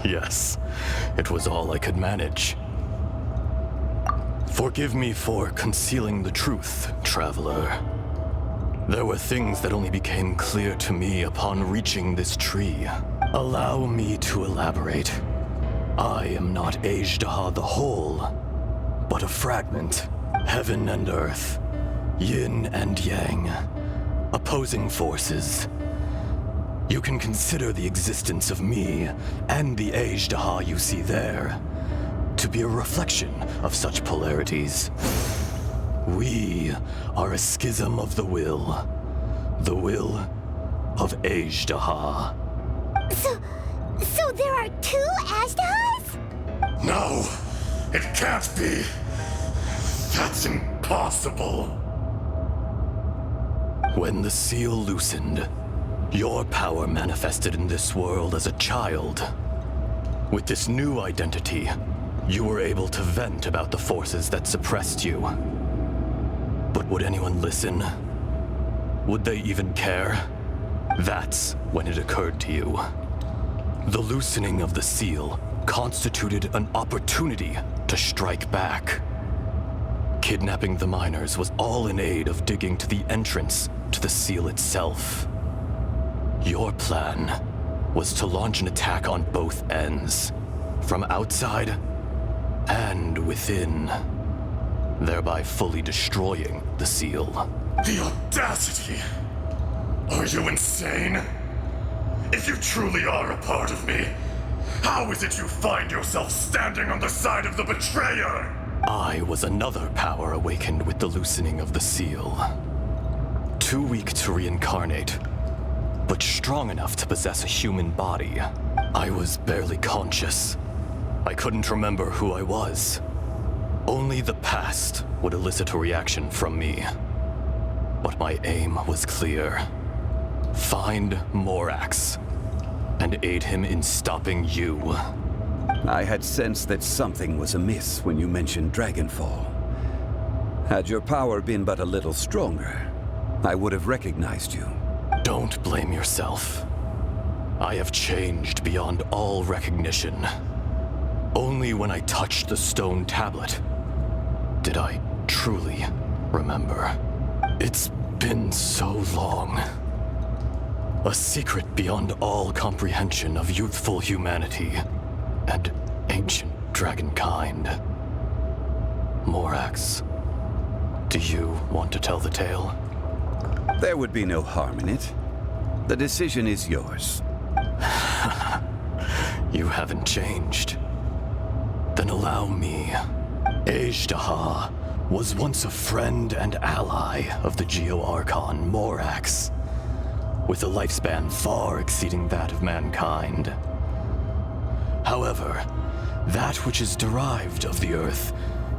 [SPEAKER 7] Yes. It was all I could manage. Forgive me for concealing the truth, traveler. There were things that only became clear to me upon reaching this tree. Allow me to elaborate. I am not Ajdaha the whole, but a fragment. Heaven and earth, yin and yang, opposing forces. You can consider the existence of me and the Ajdaha you see there to be a reflection of such polarities. We are a schism of the will of Ajdaha.
[SPEAKER 2] So there are two Ajdahas?
[SPEAKER 11] No! It can't be! That's impossible!
[SPEAKER 7] When the seal loosened, your power manifested in this world as a child. With this new identity, you were able to vent about the forces that suppressed you. But would anyone listen? Would they even care? That's when it occurred to you. The loosening of the seal constituted an opportunity to strike back. Kidnapping the miners was all in aid of digging to the entrance to the seal itself. Your plan was to launch an attack on both ends, from outside and within, thereby fully destroying the seal.
[SPEAKER 11] The audacity! Are you insane? If you truly are a part of me, how is it you find yourself standing on the side of the betrayer?
[SPEAKER 7] I was another power awakened with the loosening of the seal. Too weak to reincarnate, but strong enough to possess a human body. I was barely conscious. I couldn't remember who I was. Only the past would elicit a reaction from me. But my aim was clear. Find Morax and aid him in stopping you.
[SPEAKER 4] I had sensed that something was amiss when you mentioned Dragonfall. Had your power been but a little stronger, I would have recognized you.
[SPEAKER 7] Don't blame yourself. I have changed beyond all recognition. Only when I touched the stone tablet did I truly remember. It's been so long. A secret beyond all comprehension of youthful humanity and ancient dragonkind. Morax, do you want to tell the tale?
[SPEAKER 4] There would be no harm in it. The decision is yours.
[SPEAKER 7] You haven't changed. Then allow me. Ajdaha was once a friend and ally of the Geo-Archon Morax, with a lifespan far exceeding that of mankind. However, that which is derived of the Earth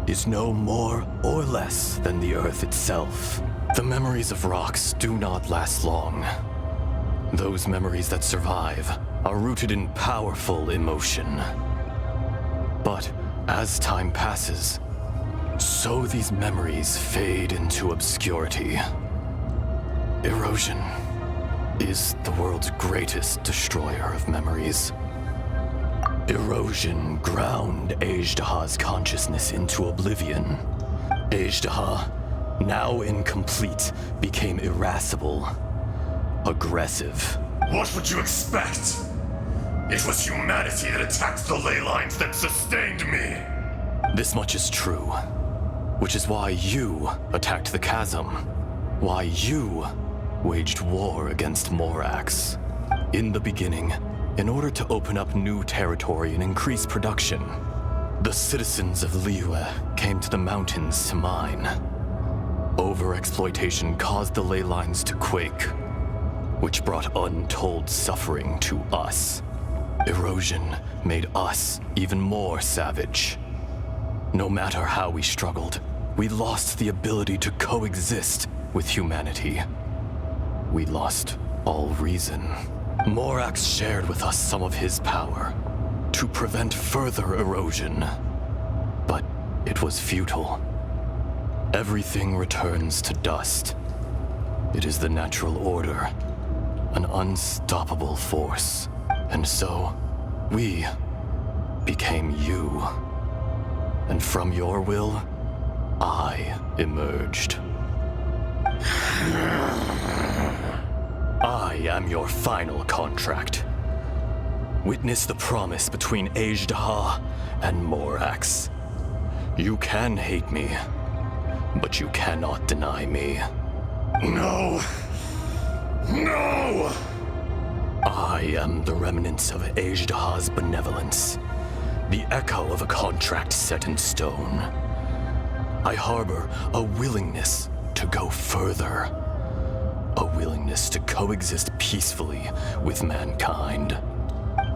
[SPEAKER 7] is no more or less than the Earth itself. The memories of rocks do not last long. Those memories that survive
[SPEAKER 11] are rooted in powerful emotion. But as time passes, so these memories fade into obscurity. Erosion is the world's greatest destroyer of memories. Erosion ground Ajdaha's consciousness into oblivion. Ajdaha, now incomplete, became irascible, aggressive. What would you expect? It was humanity that attacked the ley lines that sustained me.
[SPEAKER 13] This much is true, which is why you attacked the chasm. Why you waged war against Morax. In the beginning, in order to open up new territory and increase production, the citizens of Liyue came to the mountains to mine. Overexploitation caused the ley lines to quake, which brought untold suffering to us. Erosion made us even more savage. No matter how we struggled, we lost the ability to coexist with humanity. We lost all reason. Morax shared with us some of his power to prevent further erosion, but it was futile. Everything returns to dust. It is the natural order, an unstoppable force. And so, we became you. And from your will, I emerged. I am your final contract. Witness the promise between Ajdaha and Morax. You can hate me, but you cannot deny me.
[SPEAKER 11] No! No!
[SPEAKER 13] I am the remnants of Ajdaha's benevolence, the echo of a contract set in stone. I harbor a willingness to go further, a willingness to coexist peacefully with mankind.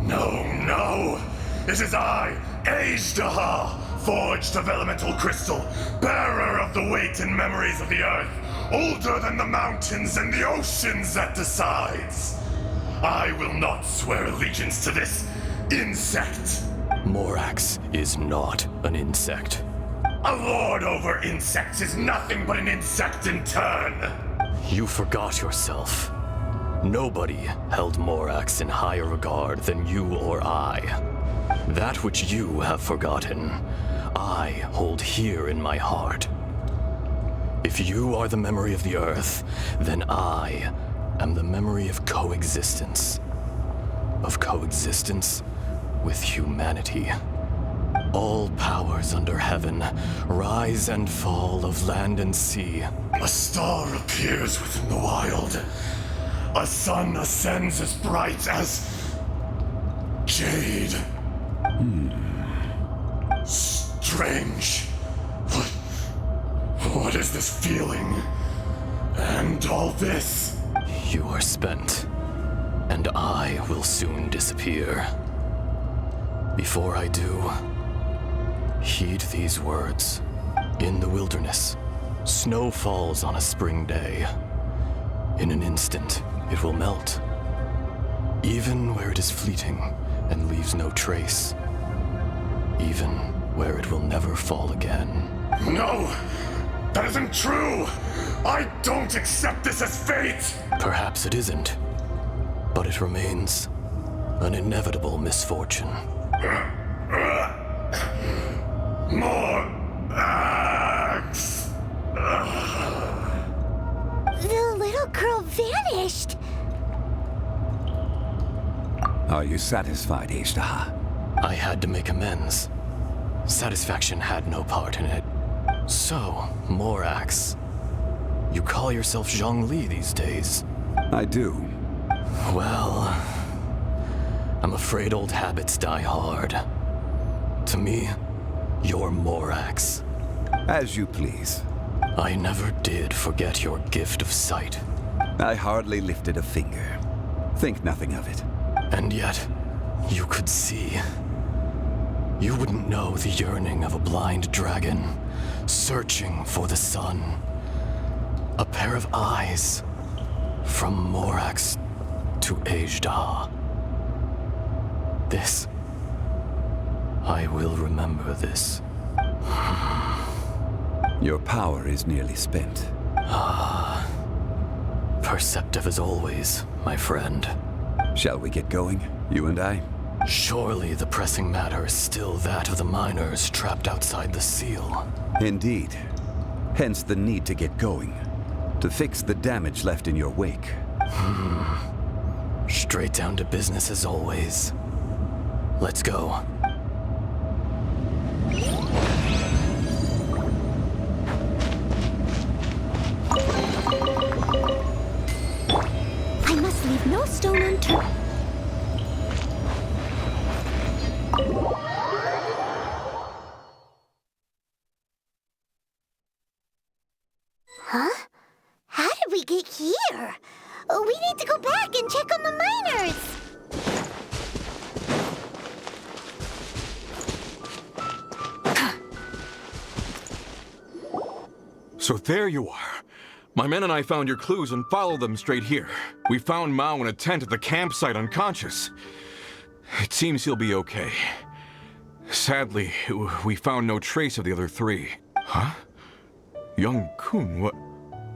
[SPEAKER 11] No, no! It is I, Ajdaha, forged of elemental crystal, bearer of the weight and memories of the earth, older than the mountains and the oceans that decides. I will not swear allegiance to this insect.
[SPEAKER 13] Morax is not an insect.
[SPEAKER 11] A lord over insects is nothing but an insect in turn.
[SPEAKER 13] You forgot yourself. Nobody held Morax in higher regard than you or I. That which you have forgotten, I hold here in my heart. If you are the memory of the earth, then I am the memory of coexistence. Of coexistence with humanity. All powers under heaven, rise and fall of land and sea.
[SPEAKER 11] A star appears within the wild. A sun ascends as bright as jade. Strange. What is this feeling? And all this?
[SPEAKER 13] You are spent, and I will soon disappear. Before I do, heed these words. In the wilderness, snow falls on a spring day. In an instant, it will melt. Even where it is fleeting and leaves no trace. Even where it will never fall again.
[SPEAKER 11] No! That isn't true! I don't accept this as fate!
[SPEAKER 13] Perhaps it isn't, but it remains an inevitable misfortune.
[SPEAKER 11] More axe!
[SPEAKER 2] The little girl vanished.
[SPEAKER 14] Are you satisfied, Ajdaha?
[SPEAKER 13] I had to make amends. Satisfaction had no part in it. So, Morax, you call yourself Zhongli these days?
[SPEAKER 14] I do.
[SPEAKER 13] Well, I'm afraid old habits die hard. To me, you're Morax.
[SPEAKER 14] As you please.
[SPEAKER 13] I never did forget your gift of sight.
[SPEAKER 14] I hardly lifted a finger. Think nothing of it.
[SPEAKER 13] And yet, you could see. You wouldn't know the yearning of a blind dragon, searching for the sun. A pair of eyes, from Morax to Ajdaha. This. I will remember this.
[SPEAKER 4] Your power is nearly spent.
[SPEAKER 13] Perceptive as always, my friend.
[SPEAKER 4] Shall we get going, you and I?
[SPEAKER 13] Surely the pressing matter is still that of the miners trapped outside the seal.
[SPEAKER 4] Indeed. Hence the need to get going. To fix the damage left in your wake.
[SPEAKER 13] Straight down to business as always. Let's go.
[SPEAKER 2] I must leave no stone unturned. Huh? How did we get here? We need to go back and check on the miners.
[SPEAKER 3] So there you are. My men and I found your clues and followed them straight here. We found Mao in a tent at the campsite unconscious. It seems he'll be okay. Sadly, we found no trace of the other three. Huh? Young Kun,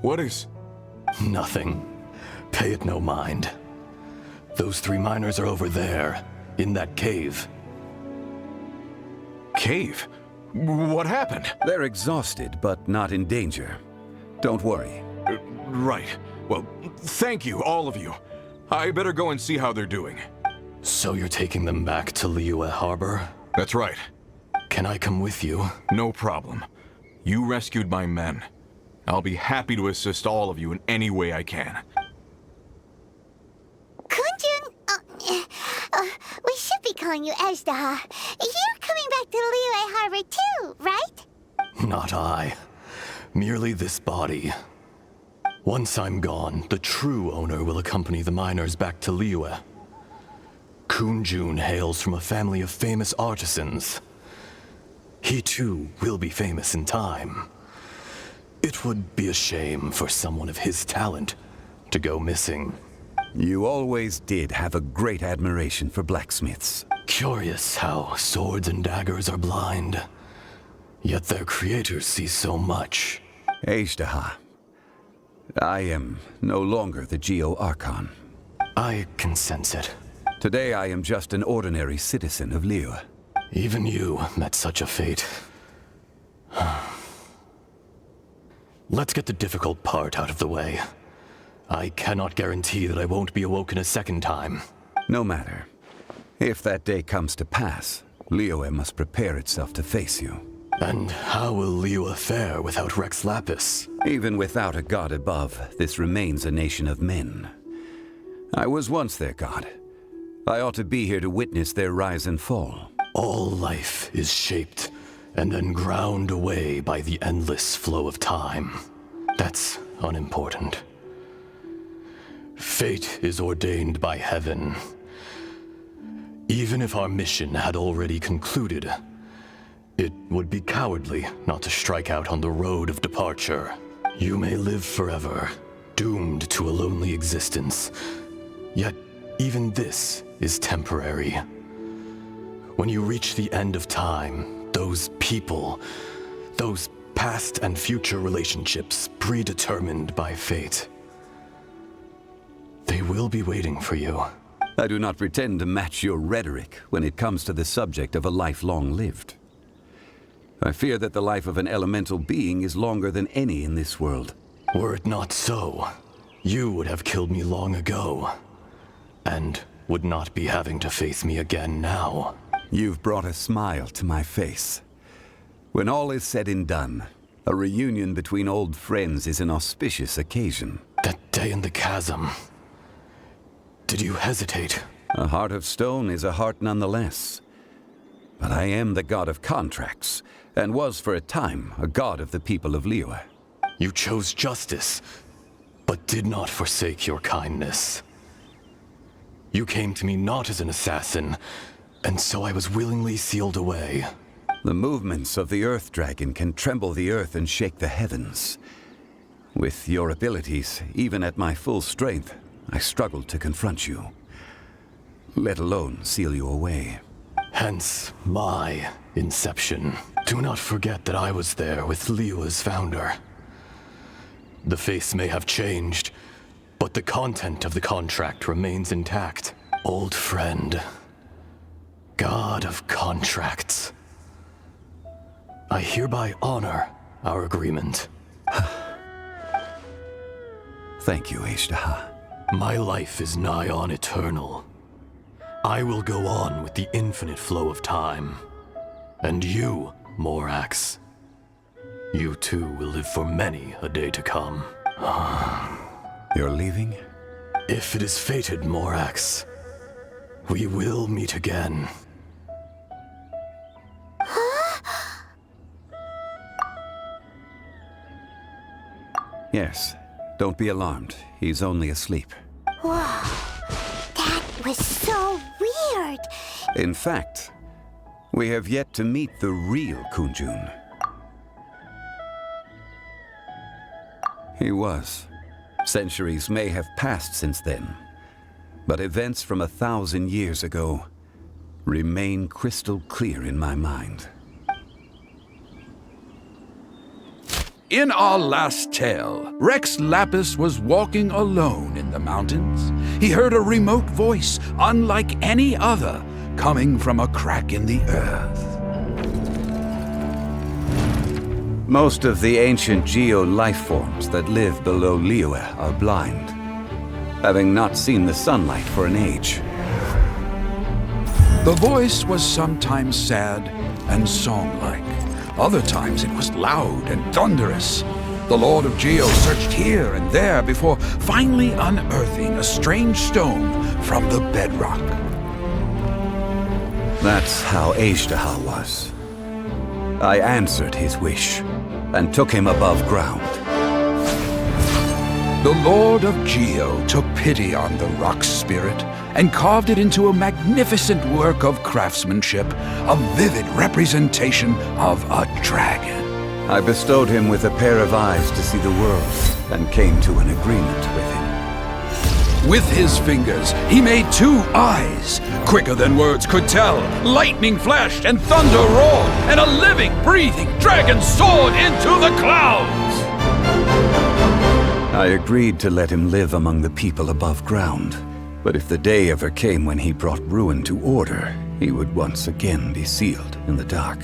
[SPEAKER 3] what is...
[SPEAKER 13] Nothing. Pay it no mind. Those three miners are over there, in that cave.
[SPEAKER 3] Cave? What happened?
[SPEAKER 4] They're exhausted, but not in danger. Don't worry.
[SPEAKER 3] Right. Well, thank you, all of you. I better go and see how they're doing.
[SPEAKER 13] So you're taking them back to Liyue Harbor?
[SPEAKER 3] That's right.
[SPEAKER 13] Can I come with you?
[SPEAKER 3] No problem. You rescued my men. I'll be happy to assist all of you in any way I can.
[SPEAKER 2] Kunjun, we should be calling you Ezdaha. You're coming back to Liyue Harbor too, right?
[SPEAKER 13] Not I. Merely this body. Once I'm gone, the true owner will accompany the miners back to Liyue. Kunjun hails from a family of famous artisans. He too will be famous in time. It would be a shame for someone of his talent to go missing.
[SPEAKER 4] You always did have a great admiration for blacksmiths.
[SPEAKER 13] Curious how swords and daggers are blind, yet their creators see so much.
[SPEAKER 4] Ezdaha, I am no longer the Geo-Archon.
[SPEAKER 13] I can sense it.
[SPEAKER 4] Today I am just an ordinary citizen of Liyue.
[SPEAKER 13] Even you met such a fate. Let's get the difficult part out of the way. I cannot guarantee that I won't be awoken a second time.
[SPEAKER 4] No matter. If that day comes to pass, Liyue must prepare itself to face you.
[SPEAKER 13] And how will Liyue fare without Rex Lapis?
[SPEAKER 4] Even without a god above, this remains a nation of men. I was once their god. I ought to be here to witness their rise and fall.
[SPEAKER 13] All life is shaped and then ground away by the endless flow of time. That's unimportant. Fate is ordained by heaven. Even if our mission had already concluded, it would be cowardly not to strike out on the road of departure. You may live forever, doomed to a lonely existence. Yet, even this is temporary. When you reach the end of time, those people, those past and future relationships predetermined by fate, they will be waiting for you.
[SPEAKER 4] I do not pretend to match your rhetoric when it comes to the subject of a life long lived. I fear that the life of an elemental being is longer than any in this world.
[SPEAKER 13] Were it not so, you would have killed me long ago, and would not be having to face me again now.
[SPEAKER 4] You've brought a smile to my face. When all is said and done, a reunion between old friends is an auspicious occasion.
[SPEAKER 13] That day in the chasm. Did you hesitate?
[SPEAKER 4] A heart of stone is a heart nonetheless. But I am the god of contracts, and was for a time a god of the people of Liyue.
[SPEAKER 13] You chose justice, but did not forsake your kindness. You came to me not as an assassin, and so I was willingly sealed away.
[SPEAKER 4] The movements of the Earth Dragon can tremble the earth and shake the heavens. With your abilities, even at my full strength, I struggled to confront you. let alone seal you away.
[SPEAKER 13] Hence my inception. Do not forget that I was there with Liyue's founder. The face may have changed, but the content of the contract remains intact. Old friend, God of contracts, I hereby honor our agreement.
[SPEAKER 4] Thank you, H2H.
[SPEAKER 13] My life is nigh on eternal. I will go on with the infinite flow of time. And you, Morax, you too will live for many a day to come.
[SPEAKER 4] You're leaving?
[SPEAKER 13] If it is fated, Morax, we will meet again.
[SPEAKER 4] Yes. Don't be alarmed. He's only asleep.
[SPEAKER 2] Whoa. That was so weird.
[SPEAKER 4] In fact, we have yet to meet the real Kunjun. He was. Centuries may have passed since then, but events from 1,000 years ago remain crystal clear in my mind.
[SPEAKER 15] In our last tale, Rex Lapis was walking alone in the mountains. He heard a remote voice, unlike any other, coming from a crack in the earth.
[SPEAKER 4] Most of the ancient geo-life forms that live below Liyue are blind, having not seen the sunlight for an age.
[SPEAKER 15] The voice was sometimes sad and song-like. Other times it was loud and thunderous. The Lord of Geo searched here and there before finally unearthing a strange stone from the bedrock.
[SPEAKER 4] That's how H2H was. I answered his wish and took him above ground.
[SPEAKER 15] The Lord of Geo took pity on the rock spirit and carved it into a magnificent work of craftsmanship, a vivid representation of a dragon.
[SPEAKER 4] I bestowed him with a pair of eyes to see the world and came to an agreement with him.
[SPEAKER 15] With his fingers, he made 2 eyes, quicker than words could tell. Lightning flashed and thunder roared, and a living, breathing dragon soared into the clouds.
[SPEAKER 4] I agreed to let him live among the people above ground. But if the day ever came when he brought ruin to order, he would once again be sealed in the dark.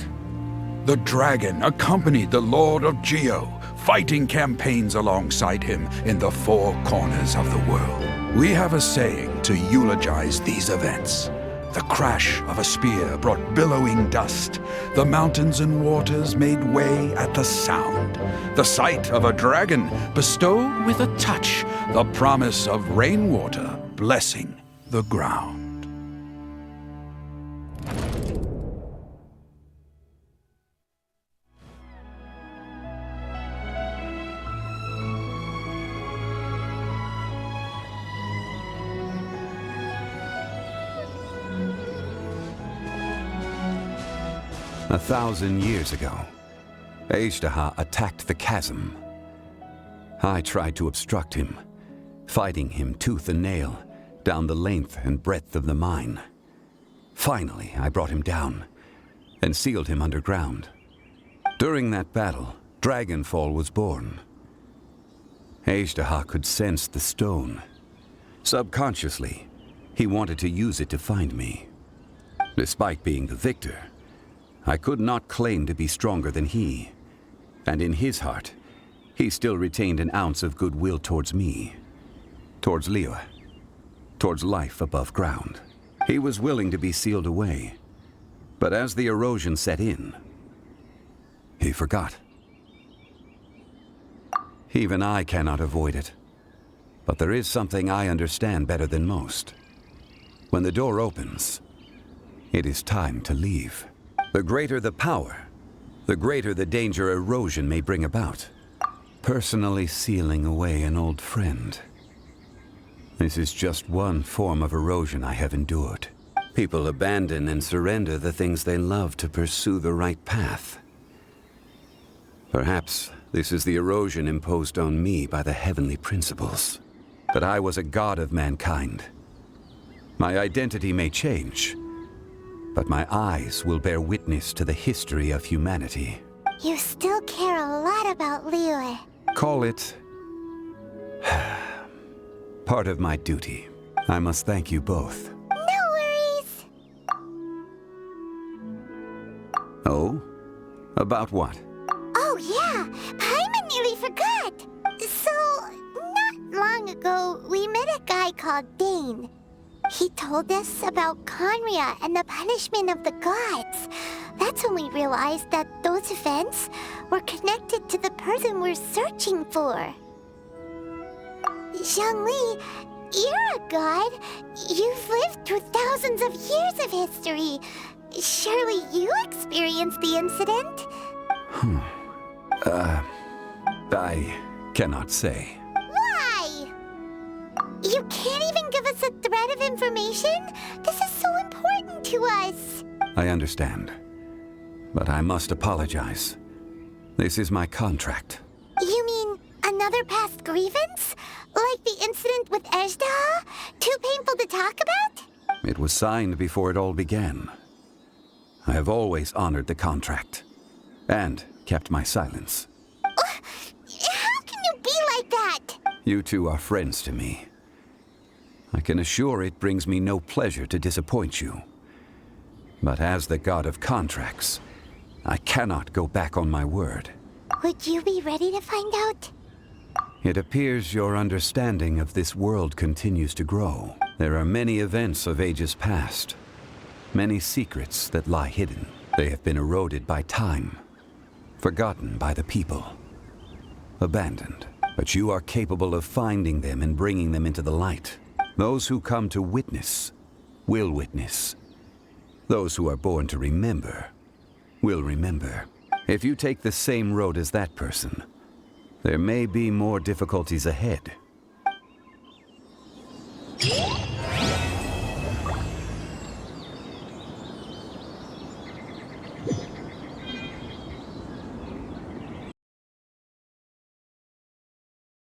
[SPEAKER 15] The dragon accompanied the Lord of Geo, fighting campaigns alongside him in the 4 corners of the world. We have a saying to eulogize these events. The crash of a spear brought billowing dust. The mountains and waters made way at the sound. The sight of a dragon bestowed with a touch the promise of rainwater blessing the ground.
[SPEAKER 4] A 1,000 years ago, H2H attacked the chasm. I tried to obstruct him, fighting him tooth and nail down the length and breadth of the mine. Finally, I brought him down and sealed him underground. During that battle, Dragonfall was born. H2H could sense the stone. Subconsciously, he wanted to use it to find me. Despite being the victor, I could not claim to be stronger than he. And in his heart, he still retained an ounce of goodwill towards me. Towards Liyue. Towards life above ground. He was willing to be sealed away. But as the erosion set in, he forgot. Even I cannot avoid it. But there is something I understand better than most. When the door opens, it is time to leave. The greater the power, the greater the danger erosion may bring about. Personally sealing away an old friend. This is just one form of erosion I have endured. People abandon and surrender the things they love to pursue the right path. Perhaps this is the erosion imposed on me by the heavenly principles. That I was a god of mankind. My identity may change, but my eyes will bear witness to the history of humanity.
[SPEAKER 2] You still care a lot about Liyue.
[SPEAKER 4] Call it part of my duty. I must thank you both.
[SPEAKER 2] No worries.
[SPEAKER 4] Oh? About what?
[SPEAKER 2] Oh yeah, Paimon nearly forgot. So, not long ago, we met a guy called Dane. He told us about Conria and the punishment of the gods. That's when we realized that those events were connected to the person we're searching for. Zhongli, you're a god. You've lived through thousands of years of history. Surely you experienced the incident?
[SPEAKER 4] I cannot say.
[SPEAKER 2] Why? You can't even give us a thread of information? This is so important to us.
[SPEAKER 4] I understand, but I must apologize. This is my contract.
[SPEAKER 2] You mean another past grievance? Like the incident with Ejda? Too painful to talk about?
[SPEAKER 4] It was signed before it all began. I have always honored the contract, and kept my silence.
[SPEAKER 2] How can you be like that?
[SPEAKER 4] You two are friends to me. I can assure it brings me no pleasure to disappoint you. But as the god of contracts, I cannot go back on my word.
[SPEAKER 2] Would you be ready to find out?
[SPEAKER 4] It appears your understanding of this world continues to grow. There are many events of ages past, many secrets that lie hidden. They have been eroded by time, forgotten by the people, abandoned. But you are capable of finding them and bringing them into the light. Those who come to witness will witness. Those who are born to remember will remember. If you take the same road as that person, there may be more difficulties ahead.